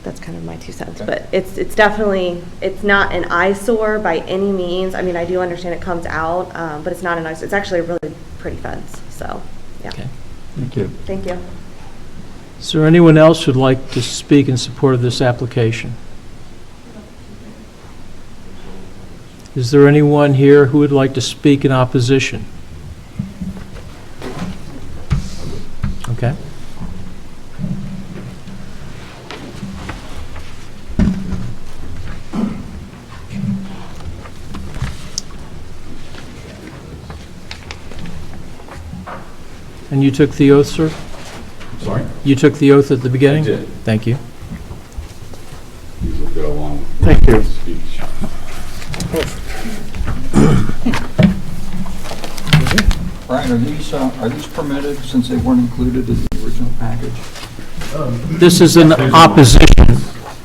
that's kind of my 2 cents. Okay. But it's definitely, it's not an eyesore by any means. I mean, I do understand it comes out, but it's not an eyesore. It's actually a really pretty fence. So, yeah. Okay. Thank you. Thank you. Is there anyone else who'd like to speak in support of this application? Is there anyone here who would like to speak in opposition? Okay. And you took the oath, sir? Sorry? You took the oath at the beginning? I did. Thank you. These will go along with Thank you. the speech. Brian, are these permitted since they weren't included in the original package? This is an opposition.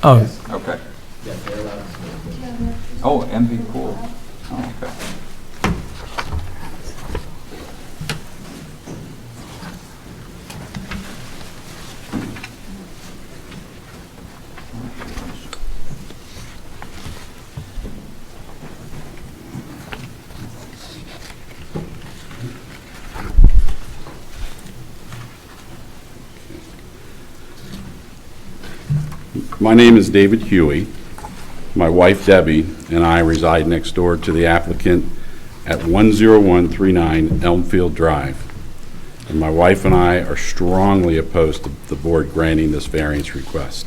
Oh, Okay. Oh, MV pool. Oh, okay. My name is David Huey. My wife Debbie and I reside next door to the applicant at 10139 Elmfield Drive. And my wife and I are strongly opposed to the board granting this variance request.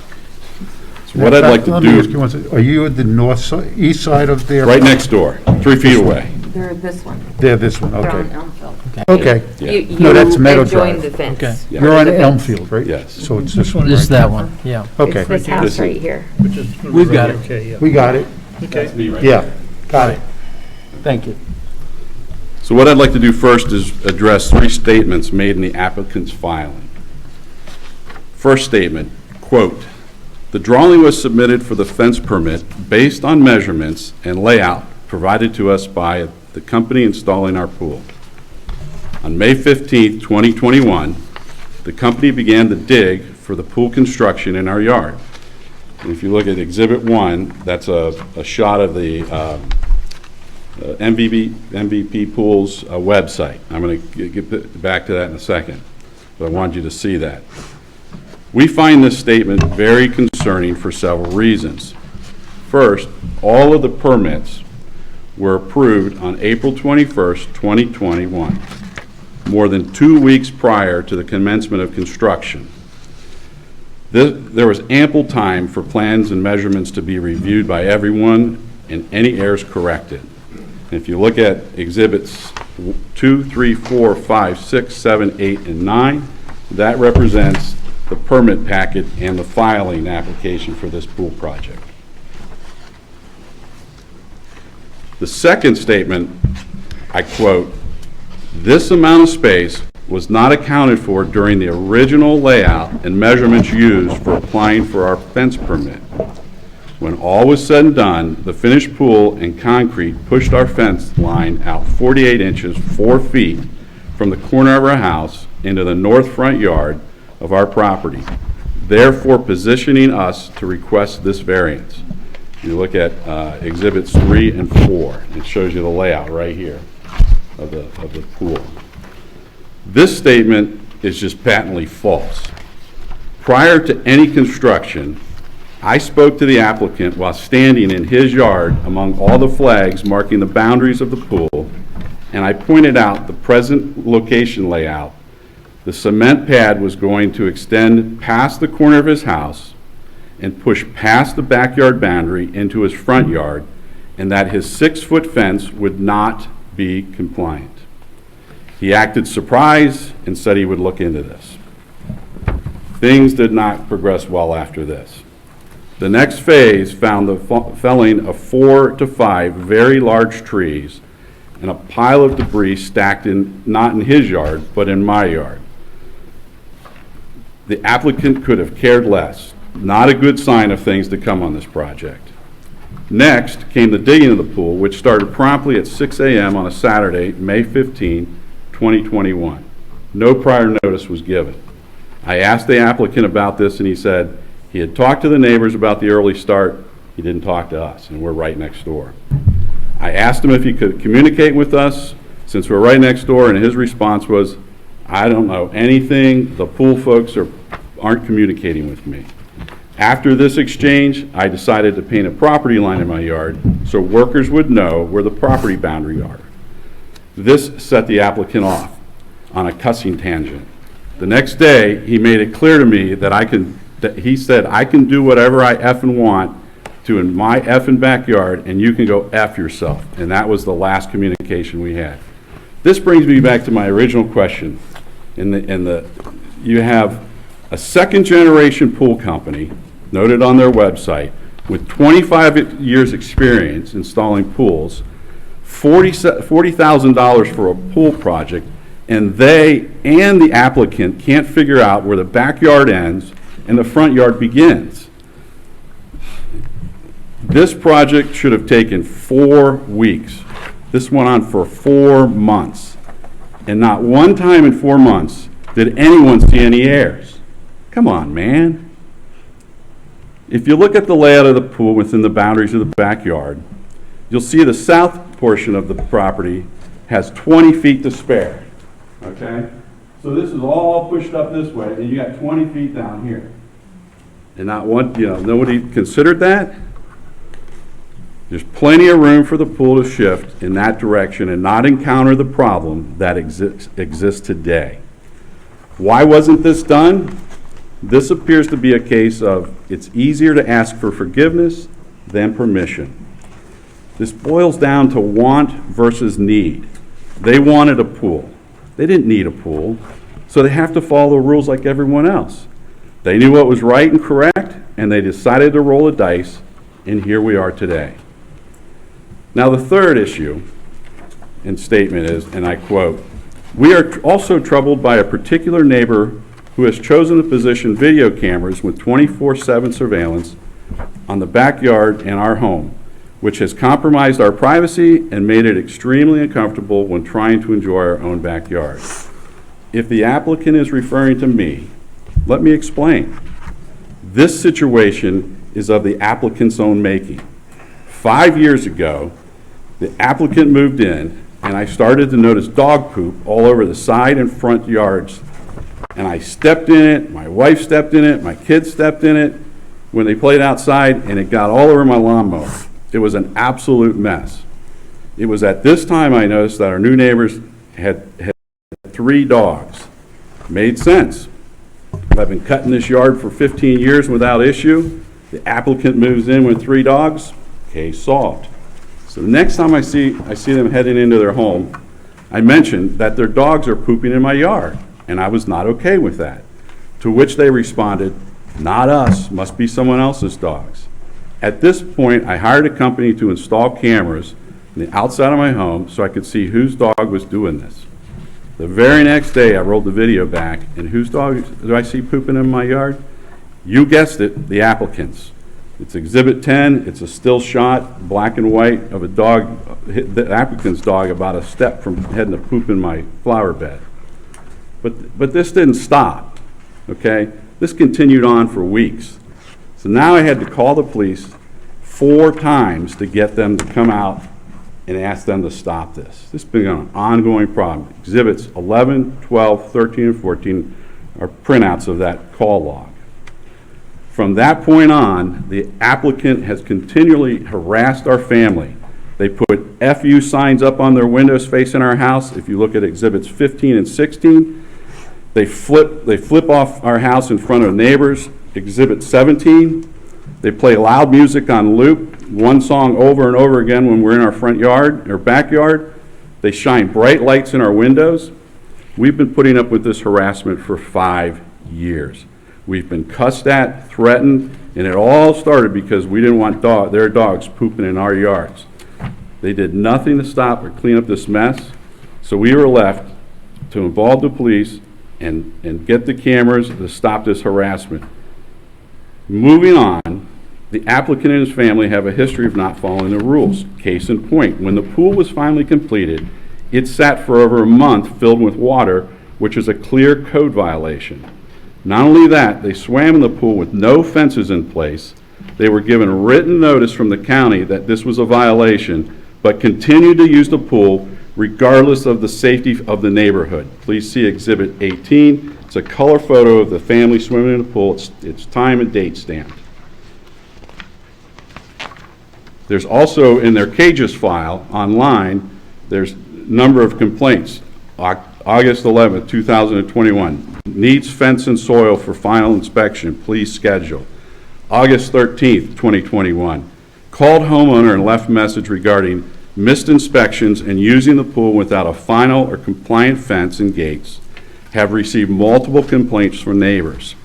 So what I'd like to Let me ask you do, one second. Are you at the north side, east side of their? right next door, 3 feet away. They're this one. They're this one, They're on okay. Elmfield. Okay. Yeah. No, that's Meadow Joined Drive. the fence. Okay. Yeah. You're on The fence. Elmfield, right? Yes. So it's this one this is right that one, yeah. Okay. It's this house This is- right here. We've got it. We got it. That's me right Yeah, got it. Thank you. So what I'd like to do first is address 3 statements made in the applicant's filing. First statement, quote, "The drawing was submitted for the fence permit based on measurements and layout provided to us by the company installing our pool. On May 15th, 2021, the company began to dig for the pool construction in our yard." And if you look at Exhibit 1, that's a shot of the MVP Pools website. I'm going to get back to that in a second, but I wanted you to see that. We find this statement very concerning for several reasons. First, all of the permits were approved on April 21st, 2021, more than 2 weeks prior to the commencement of construction. There was ample time for plans and measurements to be reviewed by everyone and any errors corrected. If you look at Exhibits 2, 3, 4, 5, 6, 7, 8, and 9, that represents the permit packet and the filing application for this pool project. The second statement, I quote, "This amount of space was not accounted for during the original layout and measurements used for applying for our fence permit. When all was said and done, the finished pool and concrete pushed our fence line out 48 inches, 4 feet from the corner of our house into the north front yard of our property, therefore positioning us to request this variance." You look at Exhibits 3 and 4. It shows you the layout right here of the pool. This statement is just patently false. Prior to any construction, I spoke to the applicant while standing in his yard among all the flags marking the boundaries of the pool, and I pointed out the present location layout. The cement pad was going to extend past the corner of his house and push past the backyard boundary into his front yard, and that his 6-foot fence would not be compliant. He acted surprised and said he would look into this. Things did not progress well after this. The next phase found the felling of 4 to 5 very large trees and a pile of debris stacked not in his yard, but in my yard. The applicant could have cared less. Not a good sign of things to come on this project. Next came the digging of the pool, which started promptly at 6 a.m. on a Saturday, May 15, 2021. No prior notice was given. I asked the applicant about this, and he said he had talked to the neighbors about the early start. He didn't talk to us, and we're right next door. I asked him if he could communicate with us since we're right next door, and his response was, "I don't know anything. The pool folks aren't communicating with me." After this exchange, I decided to paint a property line in my yard so workers would know where the property boundaries are. This set the applicant off on a cussing tangent. The next day, he made it clear to me that he said, "I can do whatever I effing want to in my effing backyard, and you can go F yourself." And that was the last communication we had. This brings me back to my original question. You have a second-generation pool company, noted on their website, with 25 years' experience installing pools, $40,000 for a pool project, and they and the applicant can't figure out where the backyard ends and the front yard begins. This project should have taken 4 weeks. This went on for 4 months. And not one time in 4 months did anyone see any errors. Come on, man. If you look at the layout of the pool within the boundaries of the backyard, you'll see the south portion of the property has 20 feet to spare. Okay? So this is all pushed up this way, and you got 20 feet down here. And not one, nobody considered that? There's plenty of room for the pool to shift in that direction and not encounter the problem that exists today. Why wasn't this done? This appears to be a case of it's easier to ask for forgiveness than permission. This boils down to want versus need. They wanted a pool. They didn't need a pool, so they have to follow the rules like everyone else. They knew what was right and correct, and they decided to roll the dice, and here we are today. Now, the third issue and statement is, and I quote, "We are also troubled by a particular neighbor who has chosen to position video cameras with 24/7 surveillance on the backyard and our home, which has compromised our privacy and made it extremely uncomfortable when trying to enjoy our own backyard." If the applicant is referring to me, let me explain. This situation is of the applicant's own making. 5 years ago, the applicant moved in, and I started to notice dog poop all over the side and front yards. And I stepped in it, my wife stepped in it, my kids stepped in it when they played outside, and it got all over my lawnmower. It was an absolute mess. It was at this time I noticed that our new neighbors had 3 dogs. Made sense. I've been cutting this yard for 15 years without issue. The applicant moves in with 3 dogs, case solved. So the next time I see them heading into their home, I mentioned that their dogs are pooping in my yard, and I was not okay with that. To which they responded, "Not us, must be someone else's dogs." At this point, I hired a company to install cameras on the outside of my home so I could see whose dog was doing this. The very next day, I rolled the video back, and whose dog do I see pooping in my yard? You guessed it, the applicant's. It's Exhibit 10. It's a still shot, black and white, of a dog, the applicant's dog, about a step from heading to poop in my flower bed. But this didn't stop, okay? This continued on for weeks. So now I had to call the police 4 times to get them to come out and ask them to stop this. This has been an ongoing problem. Exhibits 11, 12, 13, and 14 are printouts of that call log. From that point on, the applicant has continually harassed our family. They put FU signs up on their windows facing our house. If you look at Exhibits 15 and 16, they flip off our house in front of neighbors. Exhibit 17, they play loud music on loop, one song over and over again when we're in our front yard or backyard. They shine bright lights in our windows. We've been putting up with this harassment for 5 years. We've been cussed at, threatened, and it all started because we didn't want their dogs pooping in our yards. They did nothing to stop or clean up this mess, so we were left to involve the police and get the cameras to stop this harassment. Moving on, the applicant and his family have a history of not following the rules. Case in point, when the pool was finally completed, it sat for over a month filled with water, which is a clear code violation. Not only that, they swam in the pool with no fences in place. They were given written notice from the county that this was a violation, but continued to use the pool regardless of the safety of the neighborhood. Please see Exhibit 18. It's a color photo of the family swimming in the pool. It's time and date stamped. There's also, in their cages file online, there's a number of complaints. August 11th, 2021. Needs fence and soil for final inspection. Please schedule. August 13th, 2021. Called homeowner and left message regarding missed inspections and using the pool without a final or compliant fence and gates. Have received multiple complaints from neighbors.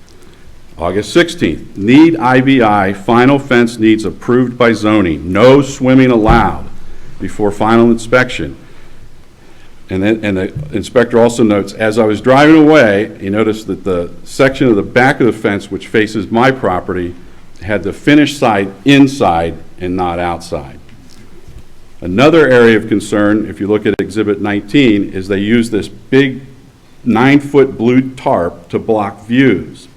August 16th. Need IBI. Final fence needs approved by zoning. No swimming allowed before final inspection. And the inspector also notes, as I was driving away, he noticed that the section of the back of the fence, which faces my property, had the finished side inside and not outside. Another area of concern, if you look at Exhibit 19, is they use this big 9-foot blue tarp to block views.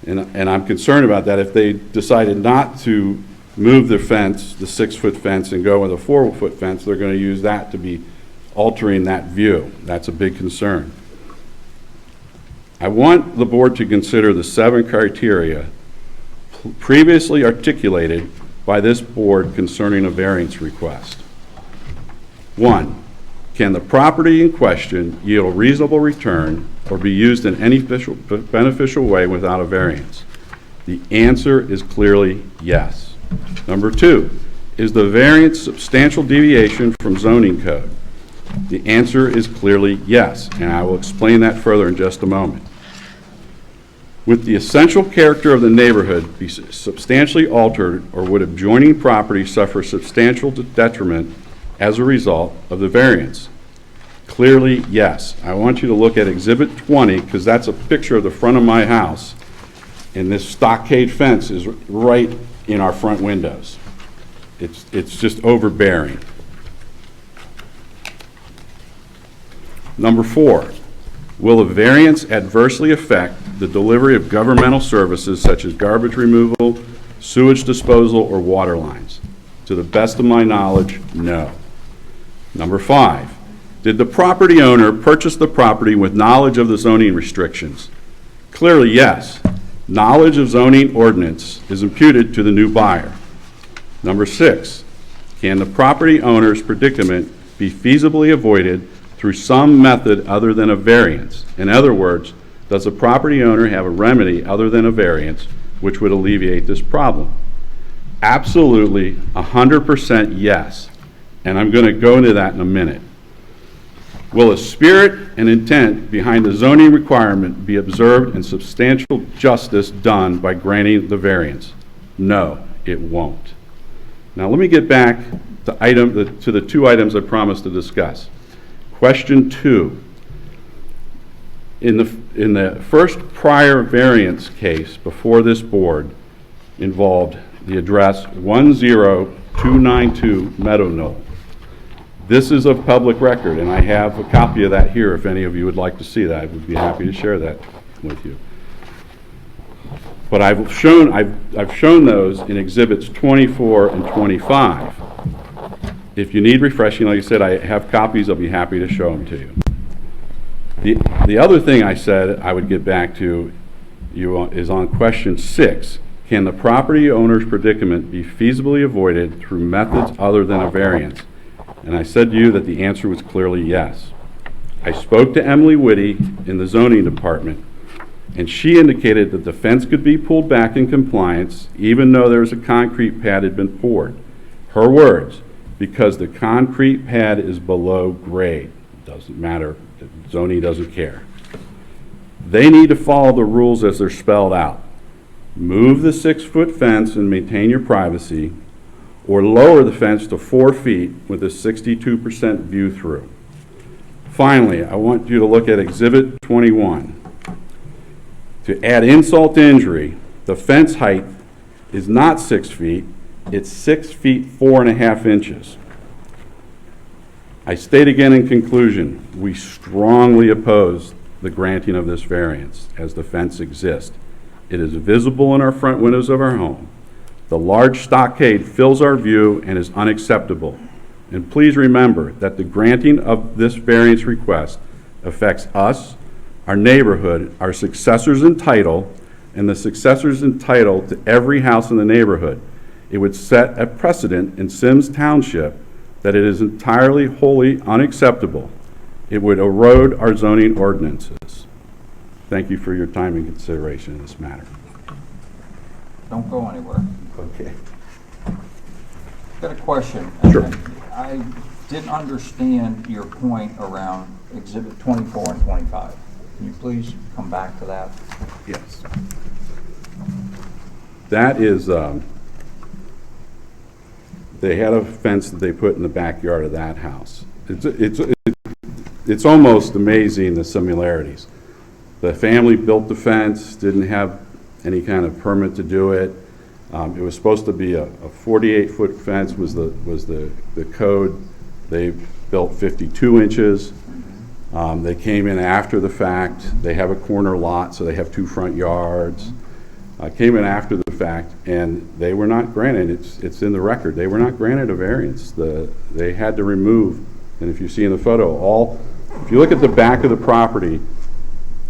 And I'm concerned about that. If they decided not to move the fence, the 6-foot fence, and go with a 4-foot fence, they're going to use that to be altering that view. That's a big concern. I want the board to consider the 7 criteria previously articulated by this board concerning a variance request. 1, can the property in question yield a reasonable return or be used in any beneficial way without a variance? The answer is clearly yes. Number 2, is the variance substantial deviation from zoning code? The answer is clearly yes, and I will explain that further in just a moment. Would the essential character of the neighborhood be substantially altered, or would adjoining property suffer substantial detriment as a result of the variance? Clearly, yes. I want you to look at Exhibit 20, because that's a picture of the front of my house, and this stockade fence is right in our front windows. It's just overbearing. Number 4, will a variance adversely affect the delivery of governmental services such as garbage removal, sewage disposal, or water lines? To the best of my knowledge, no. Number 5, did the property owner purchase the property with knowledge of the zoning restrictions? Clearly, yes. Knowledge of zoning ordinance is imputed to the new buyer. Number 6, can the property owner's predicament be feasibly avoided through some method other than a variance? In other words, does the property owner have a remedy other than a variance which would alleviate this problem? Absolutely, 100% yes. And I'm going to go into that in a minute. Will the spirit and intent behind the zoning requirement be observed and substantial justice done by granting the variance? No, it won't. Now let me get back to the two items I promised to discuss. Question 2. In the first prior variance case before this board involved the address 10292 Meadow Knoll. This is a public record, and I have a copy of that here if any of you would like to see that. I would be happy to share that with you. But I've shown those in exhibits 24 and 25. If you need refreshing, like I said, I have copies. I'll be happy to show them to you. The other thing I said I would get back to you is on question 6. Can the property owner's predicament be feasibly avoided through methods other than a variance? And I said to you that the answer was clearly yes. I spoke to Emily Whitty in the zoning department, and she indicated that the fence could be pulled back in compliance even though there was a concrete pad had been poured. Her words, because the concrete pad is below grade. Doesn't matter, zoning doesn't care. They need to follow the rules as they're spelled out. Move the 6-foot fence and maintain your privacy, or lower the fence to 4 feet with a 62% view through. Finally, I want you to look at Exhibit 21. To add insult to injury, the fence height is not 6 feet, it's 6 feet 4.5 inches. I state again in conclusion, we strongly oppose the granting of this variance as the fence exists. It is visible in our front windows of our home. The large stockade fills our view and is unacceptable. And please remember that the granting of this variance request affects us, our neighborhood, our successors in title, and the successors in title to every house in the neighborhood. It would set a precedent in Symmes Township that it is entirely wholly unacceptable. It would erode our zoning ordinances. Thank you for your time and consideration in this matter. Don't go anywhere. Okay. I've got a question. Sure. I didn't understand your point around Exhibit 24 and 25. Can you please come back to that? Yes. That is, they had a fence that they put in the backyard of that house. It's almost amazing, the similarities. The family built the fence, didn't have any kind of permit to do it. It was supposed to be a 48-foot fence was the code. They built 52 inches. They came in after the fact. They have a corner lot, so they have 2 front yards. Came in after the fact, and they were not granted, it's in the record, they were not granted a variance. They had to remove, and if you see in the photo, if you look at the back of the property,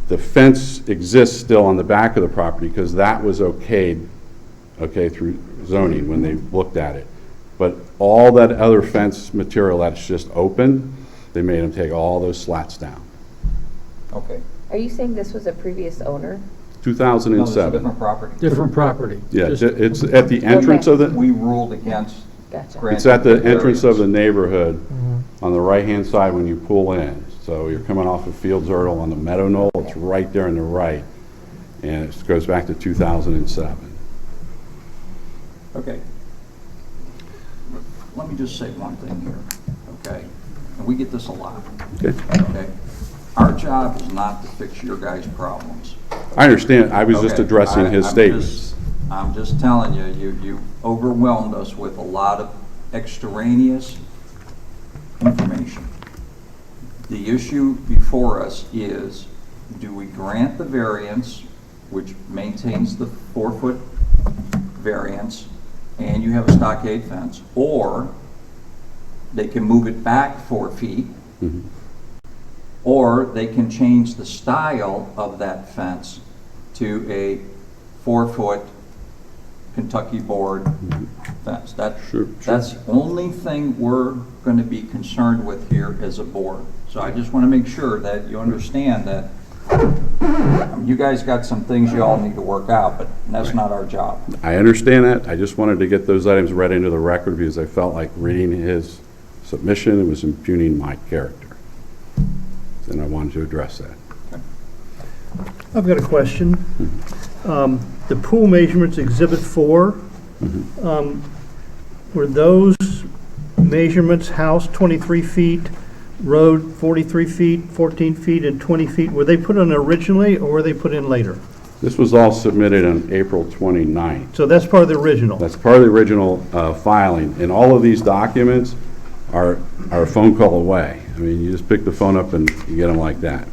the fence exists still on the back of the property because that was okayed, through zoning when they looked at it. But all that other fence material that's just open, they made them take all those slats down. Okay. Are you saying this was a previous owner? 2007. No, this is a different property. Different property. Yeah, it's at the entrance of the, We ruled against. Gotcha. it's at the entrance of the neighborhood on the right-hand side when you pull in. So you're coming off of Fields Erdel on the Meadow Knoll, it's right there on the right. And it goes back to 2007. Okay. Let me just say one thing here, okay? And we get this a lot, okay? Our job is not to fix your guys' problems. I understand, I was just Okay. addressing his statements. I'm just telling you, you overwhelmed us with a lot of extraneous information. The issue before us is, do we grant the variance, which maintains the 4-foot variance, and you have a stockade fence, or they can move it back 4 feet, or they can change the style of that fence to a 4-foot Kentucky board fence. Sure. That's the only thing we're going to be concerned with here as a board. So I just want to make sure that you understand that you guys got some things you all need to work out, but that's not our job. I understand that. I just wanted to get those items read into the record because I felt like reading his submission, it was impugning my character. And I wanted to address that. I've got a question. The pool measurements, Exhibit 4, were those measurements, house 23 feet, road 43 feet, 14 feet, and 20 feet, were they put in originally or were they put in later? This was all submitted on April 29th. So that's part of the original? That's part of the original filing. And all of these documents are a phone call away. I mean, you just pick the phone up and you get them like that.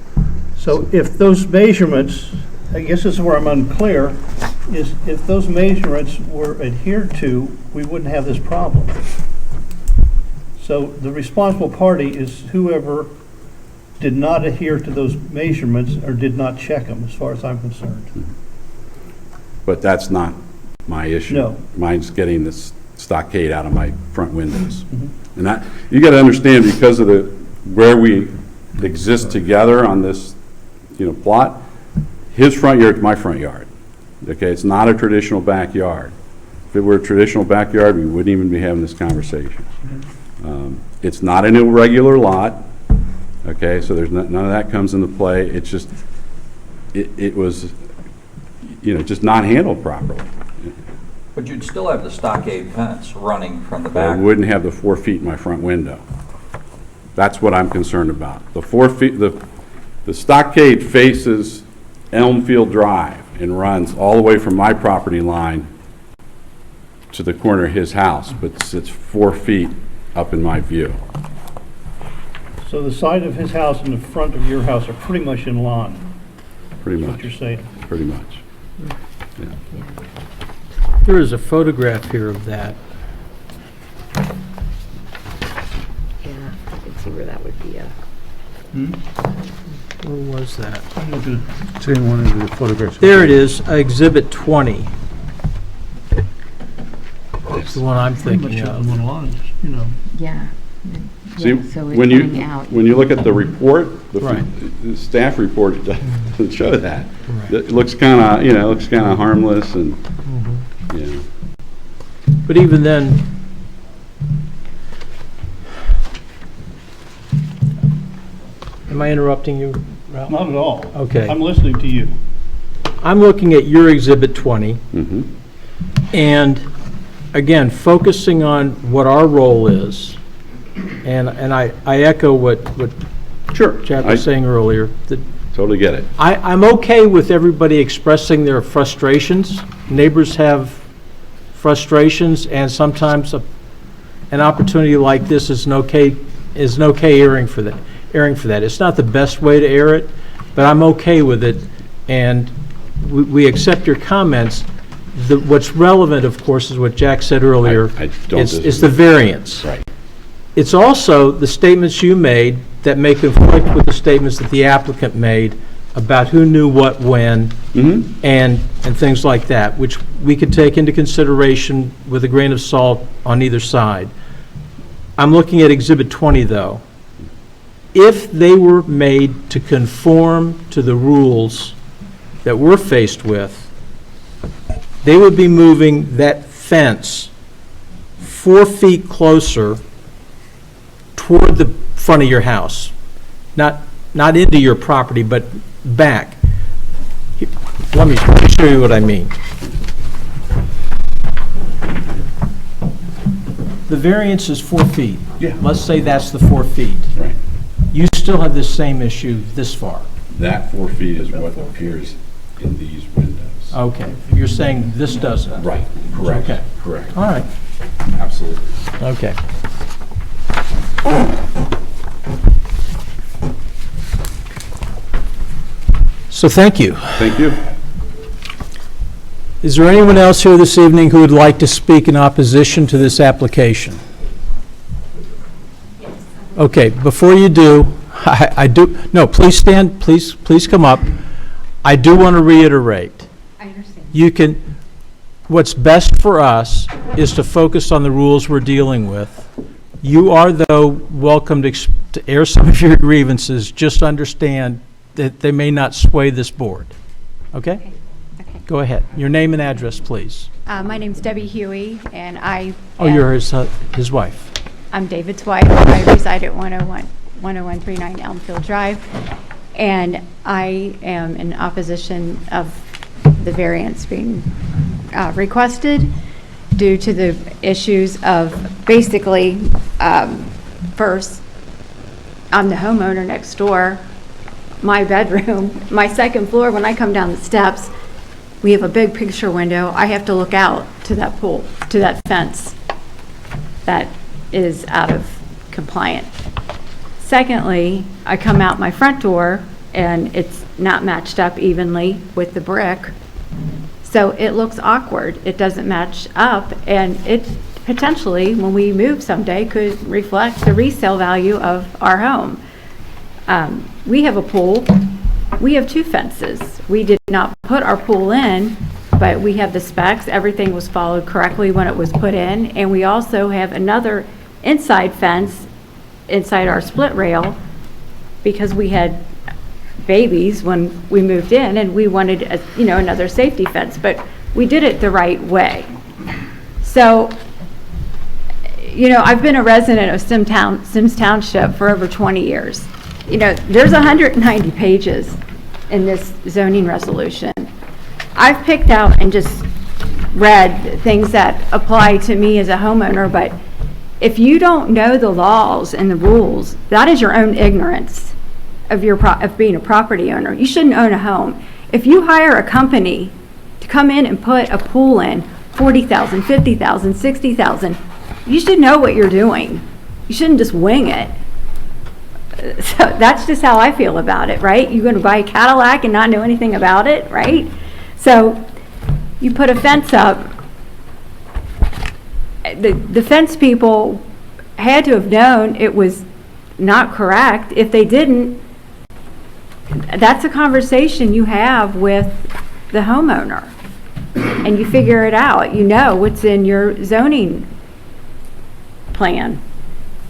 So if those measurements, I guess this is where I'm unclear, is if those measurements were adhered to, we wouldn't have this problem. So the responsible party is whoever did not adhere to those measurements or did not check them, as far as I'm concerned. But that's not my issue. No. Mine's getting this stockade out of my front windows. And that, you got to understand, because of where we exist together on this, plot, his front yard is my front yard. Okay, it's not a traditional backyard. If it were a traditional backyard, we wouldn't even be having this conversation. It's not an irregular lot. Okay, so there's none of that comes into play. It's just, it was, just not handled properly. But you'd still have the stockade fence running from the I back. wouldn't have the 4 feet in my front window. That's what I'm concerned about. The 4 feet, the stockade faces Elmfield Drive and runs all the way from my property line to the corner of his house, but sits 4 feet up in my view. So the side of his house and the front of your house are pretty much in line? Pretty That's much. what you're saying? Pretty much. Yeah. There is a photograph here of that. Yeah, I can see where that would be a. Where was that? Saying one of the photographs. There it is, Exhibit 20. That's the one I'm thinking of. Yeah. See, So it's when coming out. you look at the report, Right. the staff report doesn't show that. Right. It looks kind of, harmless and, But even then, am I interrupting you, Ralph? Not at all. Okay. I'm listening to you. I'm looking at your Exhibit 20, and again, focusing on what our role is, and I echo what Sure. Jack was saying earlier, that Totally get it. I'm okay with everybody expressing their frustrations. Neighbors have frustrations, and sometimes an opportunity like this is an okay airing for that. It's not the best way to air it, but I'm okay with it, and we accept your comments. What's relevant, of course, is what Jack said earlier. I don't It's the variance. Right. It's also the statements you made that may conflict with the statements that the applicant made about who knew what when, and things like that, which we could take into consideration with a grain of salt on either side. I'm looking at Exhibit 20, though. If they were made to conform to the rules that we're faced with, they would be moving that fence 4 feet closer toward the front of your house, not into your property, but back. Let me show you what I mean. The variance is 4 feet. Yeah. Let's say that's the 4 feet. Right. You still have the same issue this far. That 4 feet is what appears in these windows. Okay. You're saying this doesn't? Right, correct. Okay. Correct. All right. Absolutely. Okay. So thank you. Thank you. Is there anyone else here this evening who would like to speak in opposition to this application? Okay, before you do, please stand, please come up. I do want to reiterate. I understand. You can, what's best for us is to focus on the rules we're dealing with. You are, though, welcome to air some of your grievances. Just understand that they may not sway this board. Okay? Okay. Go ahead. Your name and address, please. My name's Debbie Huey, and Oh, you're his wife. I'm David's wife. I reside at 10139 Elmfield Drive, and I am in opposition of the variance being requested due to the issues of basically, first, I'm the homeowner next door. My bedroom, my second floor, when I come down the steps, we have a big picture window. I have to look out to that pool, to that fence that is out of compliant. Secondly, I come out my front door and it's not matched up evenly with the brick. So it looks awkward. It doesn't match up, and it potentially, when we move someday, could reflect the resale value of our home. We have a pool. We have 2 fences. We did not put our pool in, but we have the specs. Everything was followed correctly when it was put in, and we also have another inside fence inside our split rail because we had babies when we moved in, and we wanted another safety fence, but we did it the right way. So, I've been a resident of Symmes Township for over 20 years. There's 190 pages in this zoning resolution. I've picked out and just read things that apply to me as a homeowner, but if you don't know the laws and the rules, that is your own ignorance of being a property owner. You shouldn't own a home. If you hire a company to come in and put a pool in, $40,000, $50,000, $60,000, you should know what you're doing. You shouldn't just wing it. So that's just how I feel about it, right? You're going to buy a Cadillac and not know anything about it, right? So you put a fence up. The fence people had to have known it was not correct. If they didn't, that's a conversation you have with the homeowner, and you figure it out. You know what's in your zoning plan.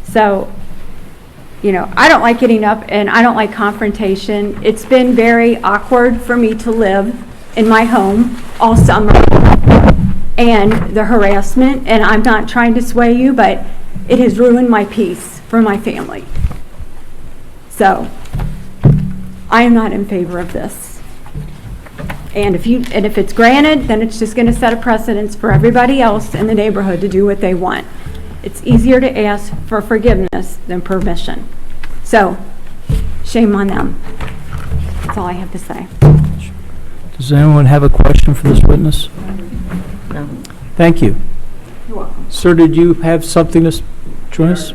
So, I don't like getting up, and I don't like confrontation. It's been very awkward for me to live in my home all summer, and the harassment, and I'm not trying to sway you, but it has ruined my peace for my family. So, I am not in favor of this. And if it's granted, then it's just going to set a precedence for everybody else in the neighborhood to do what they want. It's easier to ask for forgiveness than permission. So, shame on them. That's all I have to say. Does anyone have a question for this witness? No. Thank you. You're welcome. Sir, did you have something to join us?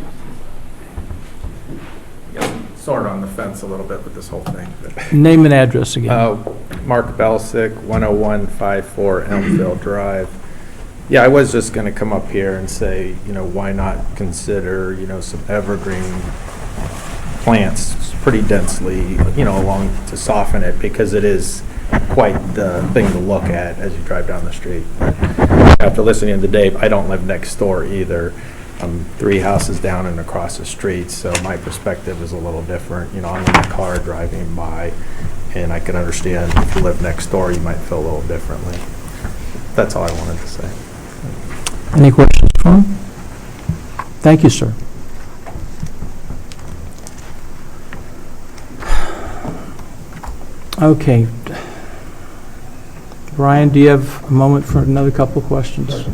Sort of on the fence a little bit with this whole thing. Name and address again. Mark Belsick, 10154 Elmfield Drive. Yeah, I was just going to come up here and say, why not consider, some evergreen plants pretty densely, along to soften it, because it is quite the thing to look at as you drive down the street. After listening to Dave, I don't live next door either. I'm 3 houses down and across the street, so my perspective is a little different. I'm in the car driving by, and I can understand if you live next door, you might feel a little differently. That's all I wanted to say. Any questions for him? Thank you, sir. Okay. Brian, do you have a moment for another couple of questions?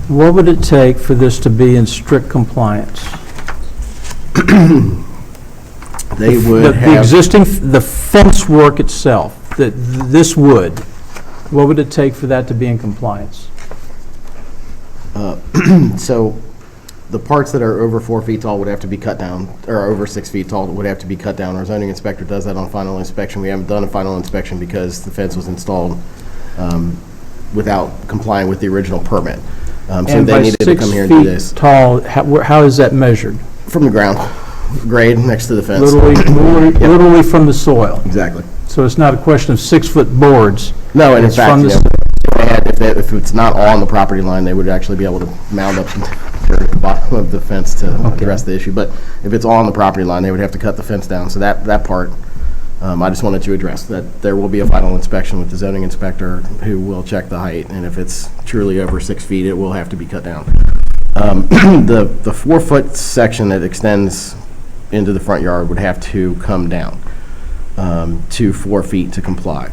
What would it take for this to be in strict compliance? They would The have, existing, the fence work itself, this wood, what would it take for that to be in compliance? so the parts that are over 4 feet tall would have to be cut down, or over 6 feet tall would have to be cut down. Our zoning inspector does that on final inspection. We haven't done a final inspection because the fence was installed without complying with the original permit. So they needed to come here and do this. 6 feet tall, how is that measured? From the ground, grade next to the fence. Literally from the soil. Exactly. So So it's not a question of 6-foot boards? No, and in It's from fact, the if it's not on the property line, they would actually be able to mount up at the bottom of the fence to address the issue. But if it's on the property line, they would have to cut the fence down. So that part, I just wanted to address, that there will be a final inspection with the zoning inspector who will check the height, and if it's truly over 6 feet, it will have to be cut down. The 4-foot section that extends into the front yard would have to come down to 4 feet to comply.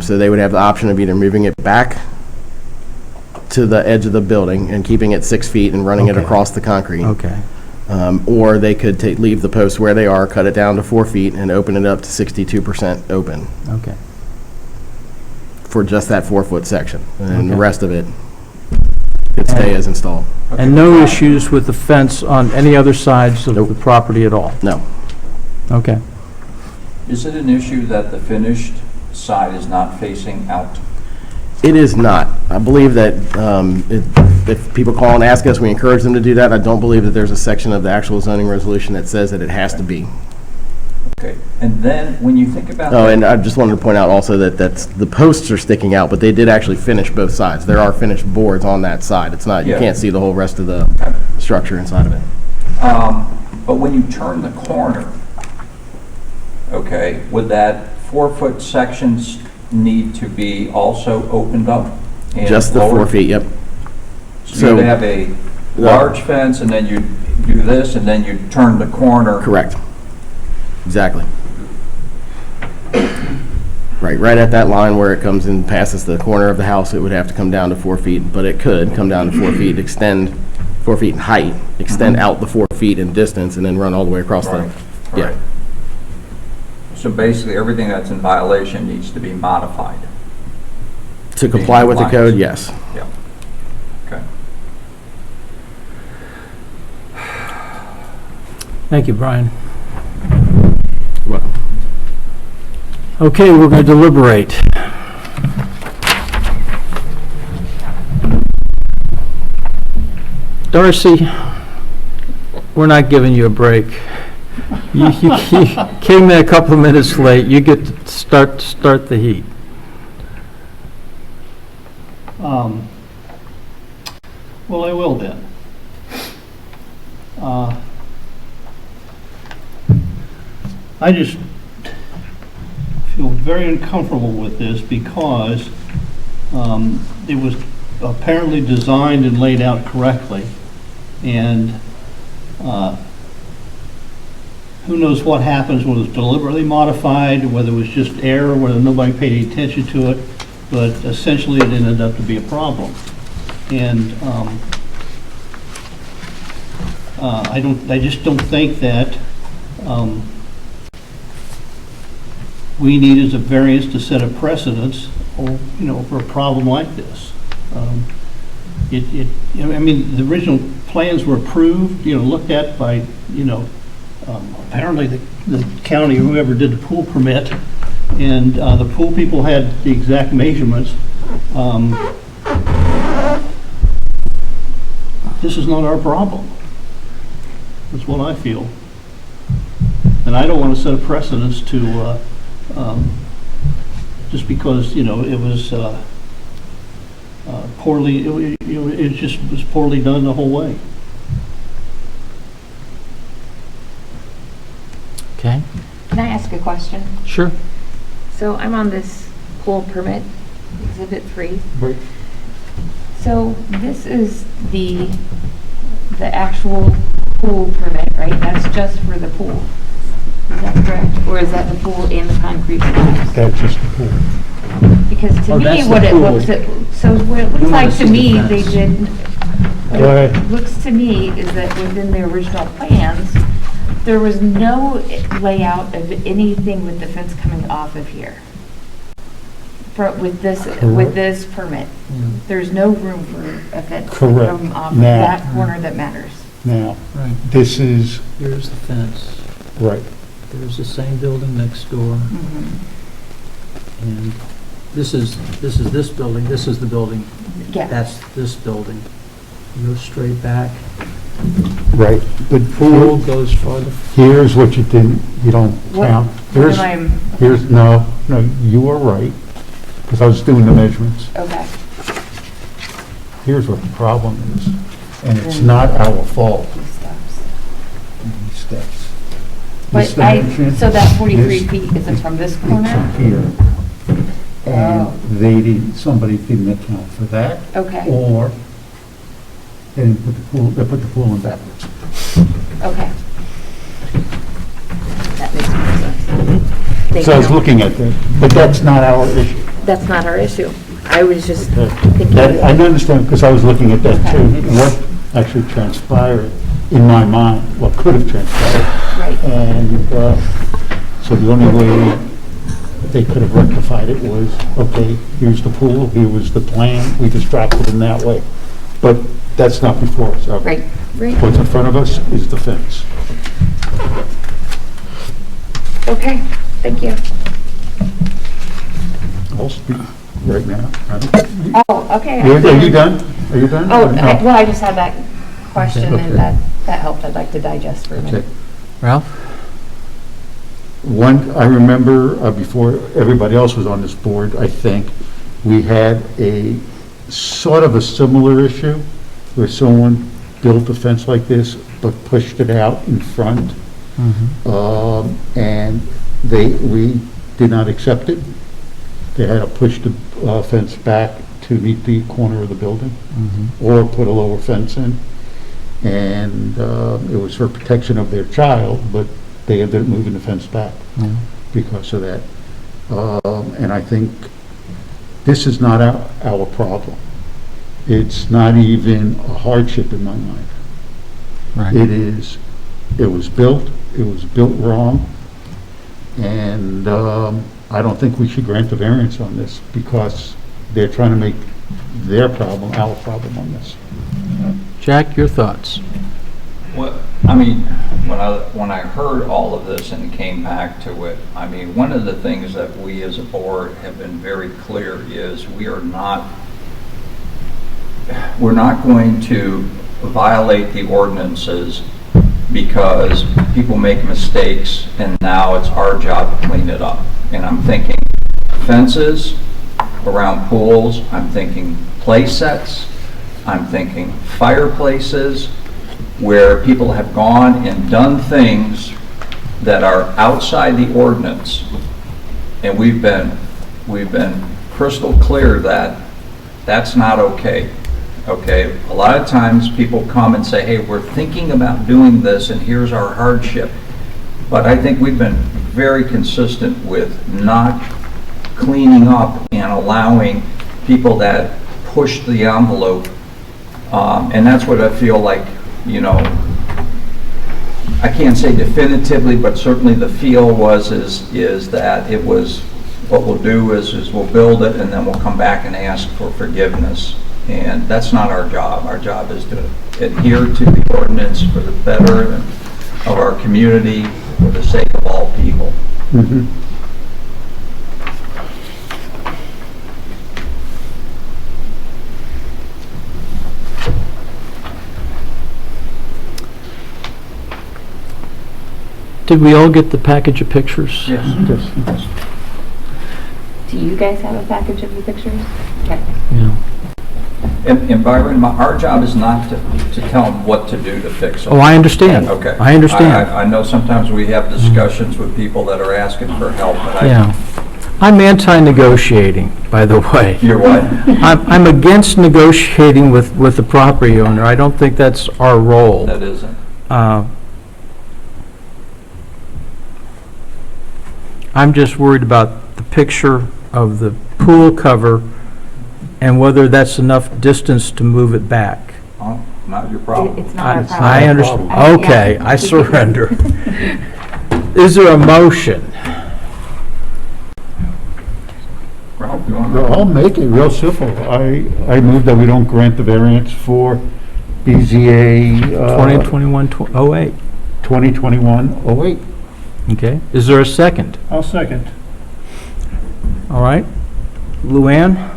So they would have the option of either moving it back to the edge of the building and keeping it 6 feet and running it across the concrete. Okay. Or they could leave the posts where they are, cut it down to 4 feet, and open it up to 62% open Okay. for just that 4-foot section. And the Okay. rest of it could stay as installed. And no issues with the fence on any other sides of the property at all? No. Okay. Is it an issue that the finished side is not facing out? It is not. I believe that if people call and ask us, we encourage them to do that. I don't believe that there's a section of the actual zoning resolution that says that it has to be. Okay, and then when you think about... Oh, and I just wanted to point out also that the posts are sticking out, but they did actually finish both sides. There are finished boards on that side. It's not, you can't see the whole rest of the structure inside of it. But when you turn the corner, okay, would that 4-foot sections need to be also opened up? And Just the 4 lowered? feet, yep. So you'd have a large fence, and then you do this, and then you turn the corner. Correct. Exactly. Right at that line where it comes in, passes the corner of the house, it would have to come down to 4 feet, but it could come down to 4 feet, extend 4 feet in height, extend out the 4 feet in distance, and then run all the way across the, yeah. Right. So basically, everything that's in violation needs to be modified. To comply with the code, yes. Yeah. Okay. Thank you, Brian. You're welcome. Okay, we're going to deliberate. Darcy, we're not giving you a break. You came in a couple of minutes late. You get to start the heat. Well, I will then. I just feel very uncomfortable with this because it was apparently designed and laid out correctly, and who knows what happens when it's deliberately modified, whether it was just error, whether nobody paid any attention to it, but essentially it ended up to be a problem. And I just don't think that we need as a variance to set a precedence, or, for a problem like this. I mean, the original plans were approved, looked at by, apparently the county, whoever did the pool permit, and the pool people had the exact measurements. This is not our problem. That's what I feel. And I don't want to set a precedence to, just because, it was poorly, it just was poorly done the whole way. Okay. Can I ask a question? Sure. So I'm on this pool permit, Exhibit 3. Right. So this is the actual pool permit, right? That's just for the pool. Is that correct? Or is that the pool and the concrete pools? That's just the pool. Because to me, that's what the it pool. looks at, so what it looks like to me, they did, Go ahead. what it looks to me is that within the original plans, there was no layout of anything with the fence coming off of here. With this permit, there's no room for a fence Correct. from off of Now- that corner that matters. Now, Right. this is, Here's the fence. right, There's the same building next door. And this is this building, this is the building. Yeah. That's this building. You go straight back. right. The Pool pool, goes farther. here's what you don't What- count. what am I- Here's, no, no, you are right, because I was doing the measurements. Okay. Here's what the problem is, and it's not our fault. These steps. This dimension, So that 43 this- feet, is it from this it's corner? from here. And Oh. somebody didn't account for that. Okay. Or they didn't they put the pool in backwards. Okay. That makes more sense. Thank So I was you. looking at that, but that's not our issue. That's not our issue. I was just That, thinking. I understand, because I was looking at that too, what actually transpired in my mind, what could have transpired. Right. And so the only way they could have rectified it was, okay, here's the pool, here was the plan, we just dropped it in that way. But that's not before us. Right, right. What's in front of us is the fence. Okay, thank you. I'll speak right now. Oh, okay. Are you done? Are you done? Oh, Or no? well, I just had that question Okay. and that helped. I'd like to digest for a minute. Okay. Ralph? I remember before everybody else was on this board, I think, we had a sort of a similar issue where someone built a fence like this but pushed it out in front. And we did not accept it. They had to push the fence back to meet the corner of the building or put a lower fence in. And it was for protection of their child, but they ended up moving the fence back because of that. And I think this is not our problem. It's not even a hardship in my mind. Right. It was built wrong, and I don't think we should grant the variance on this because they're trying to make their problem our problem on this. Jack, your thoughts? Well, I mean, when I heard all of this and came back to it, I mean, one of the things that we as a board have been very clear is we're not going to violate the ordinances because people make mistakes and now it's our job to clean it up. And I'm thinking fences around pools, I'm thinking play sets, I'm thinking fireplaces, where people have gone and done things that are outside the ordinance. And we've been crystal clear that that's not okay. Okay, a lot of times people come and say, hey, we're thinking about doing this and here's our hardship. But I think we've been very consistent with not cleaning up and allowing people that push the envelope. And that's what I feel like, you know, I can't say definitively, but certainly the feel is that it was, what we'll do is we'll build it and then we'll come back and ask for forgiveness. And that's not our job. Our job is to adhere to the ordinance for the betterment of our community, for the sake of all people. Did we all get the package of pictures? Yes. Do you guys have a package of the pictures? Okay. Yeah. And Byron, our job is not to tell them what to do to fix them. Oh, I understand. Okay. I understand. I know sometimes we have discussions with people that are asking for help, but Yeah. I'm anti-negotiating, by the way. You're what? I'm against negotiating with the property owner. I don't think that's our role. That isn't. I'm just worried about the picture of the pool cover and whether that's enough distance to move it back. Oh, not your problem. It's not our problem. I understand. Okay, I surrender. Is there a motion? Ralph, you want No, I'll make it real simple. I move that we don't grant the variance for BZA 2021-08. 2021-08. Okay. Is there a second? I'll second. All right. Luann?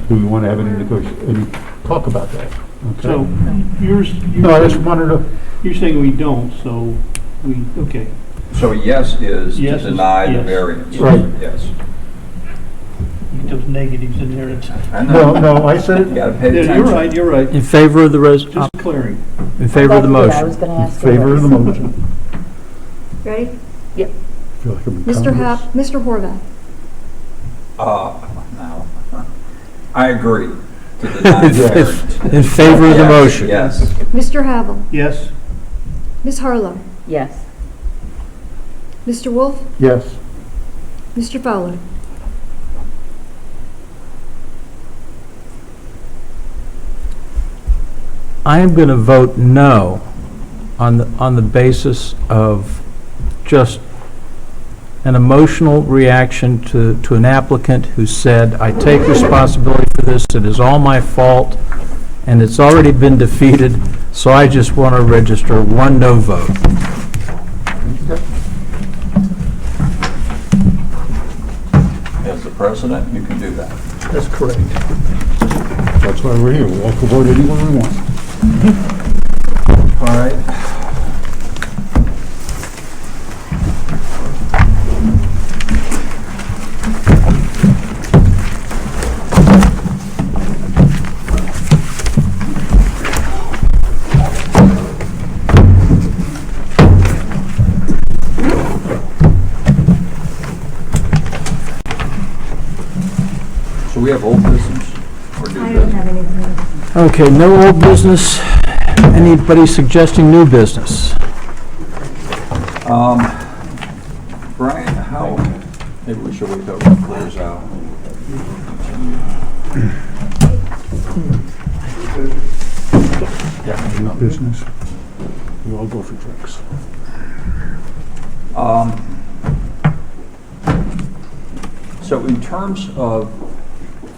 Do we want to have any talk about that? Okay. So, No, I just wanted to, you're saying we don't, so okay. So a yes is to Yes is deny the yes. variance? Right. Yes. Those negatives in there. I know. No, I said You gotta pay Yeah, attention. you're right. In favor of the Just clearing. in favor of the I motion? was going to ask. favor of the motion. Ready? Yep. I feel like I'm in Mr. Congress. Mr. Horvath? No. I agree to deny the variance. In favor of the Yes, motion? Yes. Mr. Havel? Yes. Ms. Harlow? Yes. Mr. Wolf? Yes. Mr. Fowler? I am going to vote no on the basis of just an emotional reaction to an applicant who said, I take responsibility for this, it is all my fault, and it's already been defeated, so I just want to register one no vote. As the president, you can do that. That's correct. That's why we're here. We'll vote anyone we want. All right. So we have old business or new I don't business? have anything. Okay, no old business. Anybody suggesting new business? Brian, how, maybe we should wait till it clears out. New business. We all go for drinks. So in terms of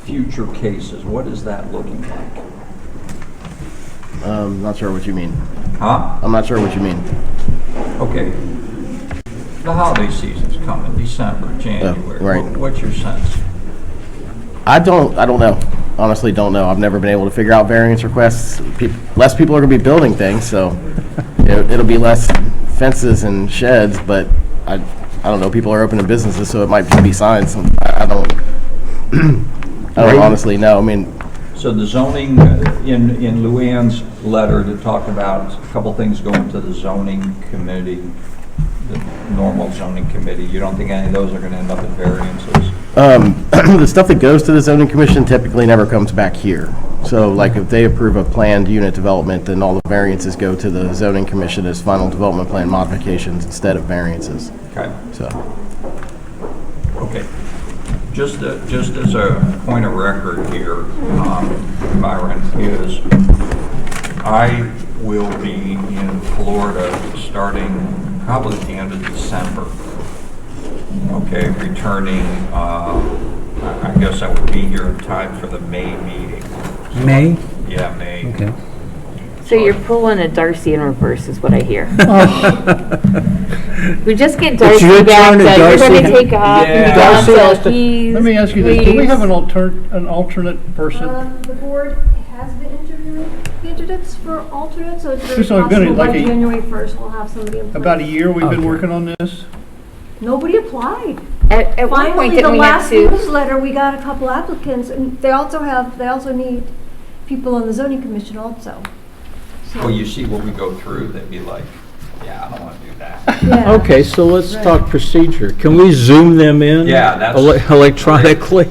future cases, what is that looking like? Not sure what you mean. Huh? I'm not sure what you mean. Okay. The holiday season's coming, December, January. right. What's your sense? I don't know. Honestly, don't know. I've never been able to figure out variance requests. Less people are going to be building things, so it'll be less fences and sheds, but I don't know. People are opening businesses, so it might just be signs. I don't honestly know. I mean, So the zoning, in Luann's letter that talked about a couple things going to the zoning committee, the normal zoning committee, you don't think any of those are going to end up in variances? the stuff that goes to the zoning commission typically never comes back here. So like if they approve a planned unit development, then all the variances go to the zoning commission as final development plan modifications instead of variances. Okay. So, Okay. Just as a point of record here, Byron, is I will be in Florida starting probably at the end of December. Okay, returning, I guess I would be here in time for the May meeting. May? Yeah, May. Okay. So you're pulling a Darcy in reverse is what I hear. We just get It's Darcy your back, turn, that you're Darcy. gonna take off and be Yeah. gone, Darcy has so to- please, Let me ask you this, do we please. have an alternate person? The board has been interviewing candidates for alternates, so it's very So it's been possible like by a- January 1st, we'll have somebody in place. About a year we've been Okay. working on this? Nobody applied. At one point, Finally, the didn't we have last to? newsletter, we got a couple applicants, and they also need people on the zoning commission also. So- Well, you see what we go through, they'd be like, yeah, I don't want to do that. Yeah. Okay, so let's talk procedure. Can we zoom them in? Yeah, that's- Electronically?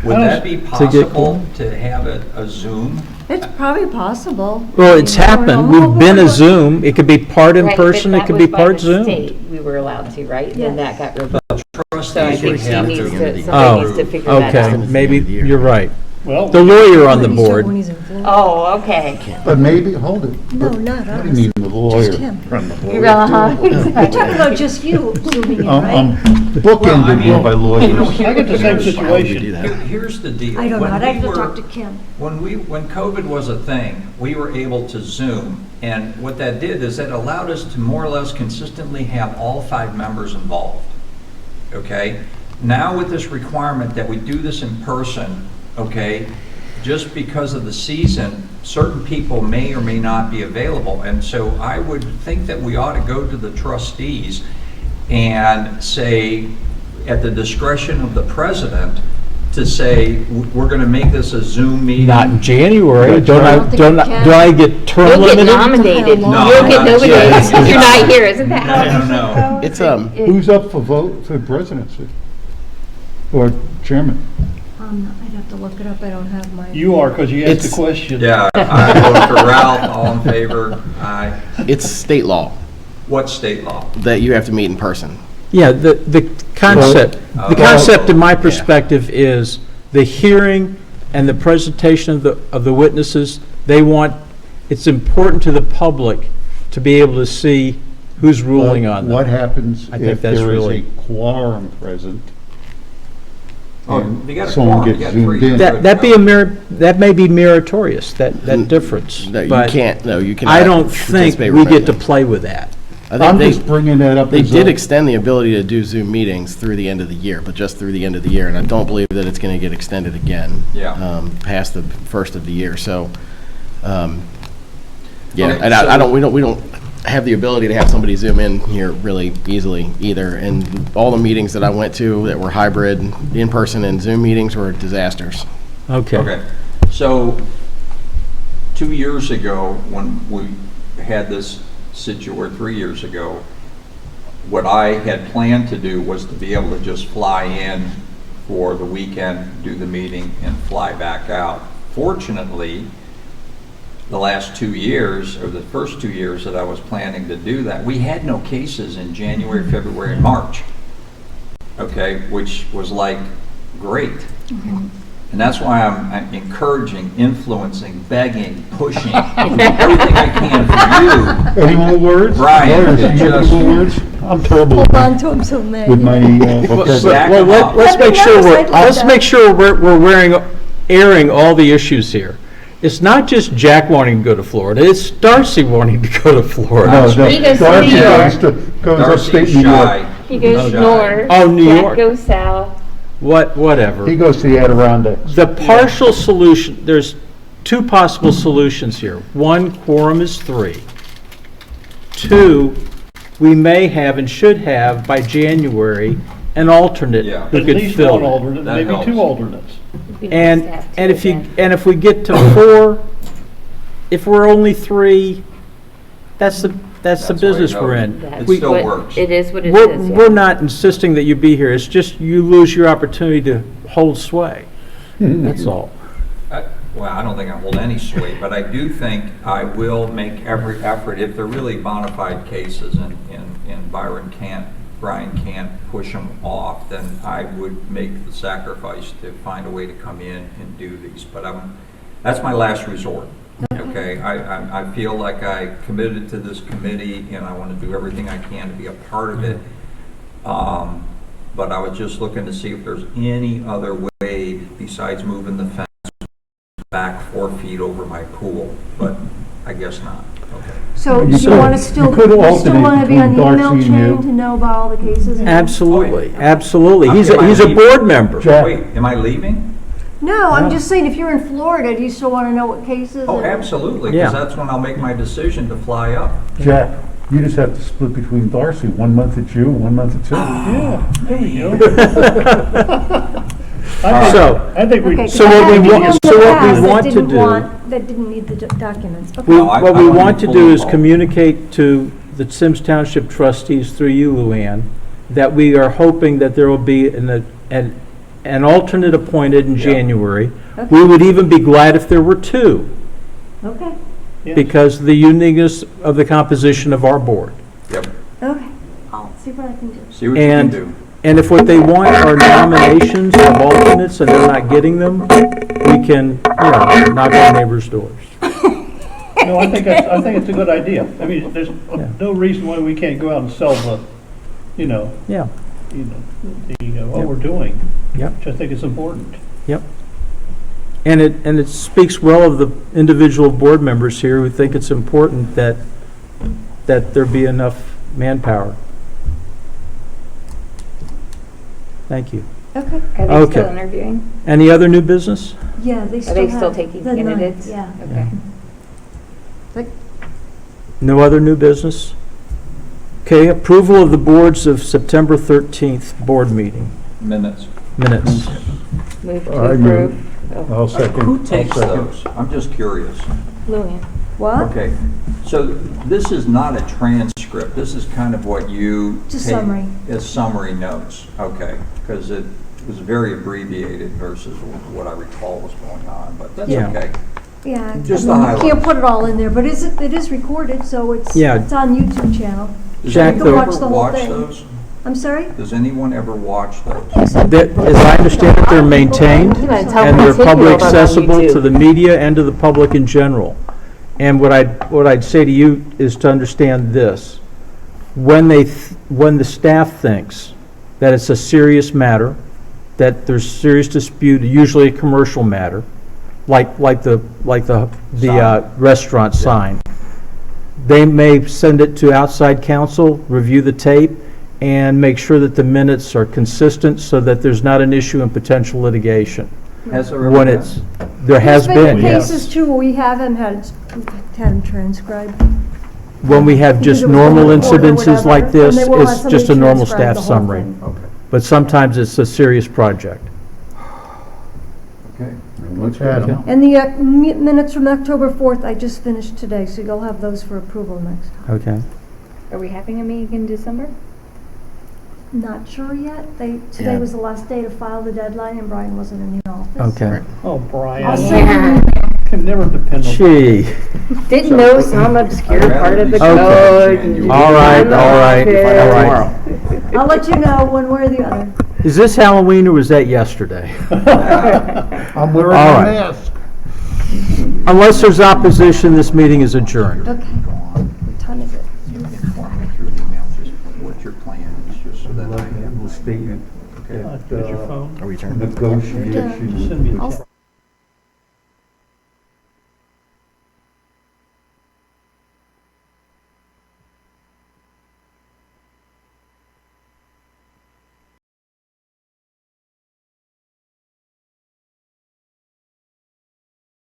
Would that be To get- possible to have a Zoom? It's probably possible. Well, it's happened. We've been a Zoom. It could be part in Right, but person, it that could be was by part the Zoom. state We were allowed to, right? Then that got revoked. So I Trustees think would she have needs to. to, somebody needs to figure that Okay, out. maybe you're right. Well, The lawyer on the When he's board. in Florida. Oh, okay. But maybe, hold it. No, not What do us. you mean the lawyer? Just him. Run the lawyer. We're talking about just you zooming in, right? Bookended by lawyers. I got the same situation. Here's the deal. I don't know, When I'd have we to were- talk to Kim. When COVID was a thing, we were able to Zoom, and what that did is it allowed us to more or less consistently have all 5 members involved. Okay? Now with this requirement that we do this in person, okay, just because of the season, certain people may or may not be available. And so I would think that we ought to go to the trustees and say, at the discretion of the president, to say, we're going to make this a Zoom meeting. Not in January. don't think you can. Do I get term You'll get limited? nominated. No, You'll get not nominated. yet. You're not here, isn't that? No. It's, Who's up for vote for presidency? Or chairman? I'd have to look it up, I don't have my. You are, because you asked the It's- question. Yeah, I vote for Ralph, all in favor, aye. it's state law What state law? that you have to meet in person. Yeah, the concept, Well- the concept in my perspective is the hearing and the presentation of the witnesses, it's important to the public to be able to see who's ruling on them. What happens I think if that's there is really- a quorum present? Oh, and you got a someone quorum, you gets got zoomed three. in? That may be meritorious, that difference. No, you but can't, no, you cannot I don't think participate we get to remotely. play with that. I think I'm they- just bringing that up They as did a- extend the ability to do Zoom meetings through the end of the year, but just through the end of the year, and I don't believe that it's going to get extended again. Yeah. Past the first of the year, so, yeah, Okay, and so- we don't have the ability to have somebody Zoom in here really easily either, and all the meetings that I went to that were hybrid, in-person and Zoom meetings were disasters. Okay, so 2 years ago, when we had this or 3 years ago, what I had planned to do was to be able to just fly in for the weekend, do the meeting, and fly back out. Fortunately, the last 2 years, or the first 2 years that I was planning to do that, we had no cases in January, February, and March, okay, which was like great. And that's why I'm encouraging, influencing, begging, pushing, everything I can for you. Any more words? Brian, Lawyers, it any just- more words? I'm terrible Hold on to him so many. with my vocabulary. Well, let's make sure we're airing all the issues here. It's not just Jack wanting to go to Florida, it's Darcy wanting to go to Florida. No, He goes to Darcy New York. goes Darcy's upstate New York. shy. He goes Shy. north. Oh, New Jack York. goes south. Whatever. He goes to the Adirondacks. The partial solution, there's two possible solutions here. One, quorum is 3. 2, we may have and should have by January an alternate Yeah. who At could least fill one it. alternate, That maybe helps. 2 alternates. And if we get to 4, if we're only 3, that's the That's business why I we're know in. It We- still works. It is what it We're, is, yeah. we're not insisting that you be here, it's just you lose your opportunity to hold sway. That's all. Well, I don't think I hold any sway, but I do think I will make every effort, if they're really bona fide cases and Brian can't push them off, then I would make the sacrifice to find a way to come in and do these. But that's my last resort, okay? I feel like I committed to this committee and I want to do everything I can to be a part of it. But I was just looking to see if there's any other way besides moving the fence back 4 feet over my pool, but I guess not. Okay. So do So you want to still, you could you still alternate want to be on the between email Darcy and you. chain to know about all the cases? and- Absolutely, absolutely. He's Am I a leaving? board member. Jack. Wait, am I leaving? No, I'm just saying, if you're in Florida, do you still want to know what cases? Oh, and- absolutely, Yeah. because that's when I'll make my decision to fly up. Jack, you just have to split between Darcy. 1 month it's you, 1 month it's him. Yeah, there we go. So, I think we, Okay, So 'cause I what we had people want- in so the what we past that want to didn't do- that didn't need the documents. Okay. we- No, I- what I we want want to to be do is fully communicate to the Symmes Township trustees through you, Luann, that we are hoping that there will be an alternate appointed in Yeah. January. Okay. We would even be glad if there were 2, Okay, because of the uniqueness of the composition of our board. Yep, okay. I'll see what I can do. see what you can do. And if what they want are nominations of alternates and they're not getting them, we can, knock on neighbors' doors. no, I think it's a good idea. I mean, there's no reason why we can't go out and sell the, Yeah, what we're doing. Yep. Which I think is important. yep. And it speaks well of the individual board members here who think it's important that there be enough manpower. Thank you. Okay. Are they Okay. still interviewing? Any other new business? Yeah, they Are still they have. still taking the ninth, candidates? Yeah. Okay. No other new business? Okay, approval of the boards of September 13th board meeting Minutes. minutes. Move to I move. approve. I'll second. Who takes I'll second. those? I'm just curious. Luann. What? Okay, so this is not a transcript, this is kind of what you Just take summary. as summary notes, okay? Because it was very abbreviated versus what I recall was going on, but that's Yeah. okay. Yeah, Just I the mean, you highlights. can't put it all in there, but it is recorded, so it's Yeah. it's on YouTube channel. Does Jack, anyone the- watch the ever whole watch thing. those? I'm sorry? Does anyone ever watch those? As I understand it, they're maintained, and they're public accessible to the media and to the public in general. And what I'd say to you is to understand this. When the staff thinks that it's a serious matter, that there's serious dispute, usually a commercial matter, like the restaurant sign, they may send it to outside counsel, review the tape, and make sure that the minutes are consistent so that there's not an issue in potential litigation. Has there ever When been? there has been, yes. cases too where we haven't had them transcribed. When we have just Because it was normal in the court or incidences like whatever, this, and they will have it's just a somebody normal transcribe staff the whole summary. thing. Okay, But sometimes it's a serious project. okay. Let's have them. And the minutes from October 4th, I just finished today, so you'll have those for approval next time. Okay. Are we having a meeting in December? Not sure yet. Today Yeah. was the last day to file the deadline, and Brian wasn't in the office. Okay. Oh, Brian. I'll send you Can never depend on. Gee. Didn't know some obscure I'd rather part of be the okay. code. January. All right, all right, all right. Tomorrow. I'll let you know one way or the other. Is this Halloween or was that yesterday? I'm wearing All my right. mask. Unless there's opposition, this meeting is adjourned. Okay. What time is it? You can walk me through the email, just what your plan is, just so that I have. Statement. Okay. Get your phone. Negotiation. Just send me a text.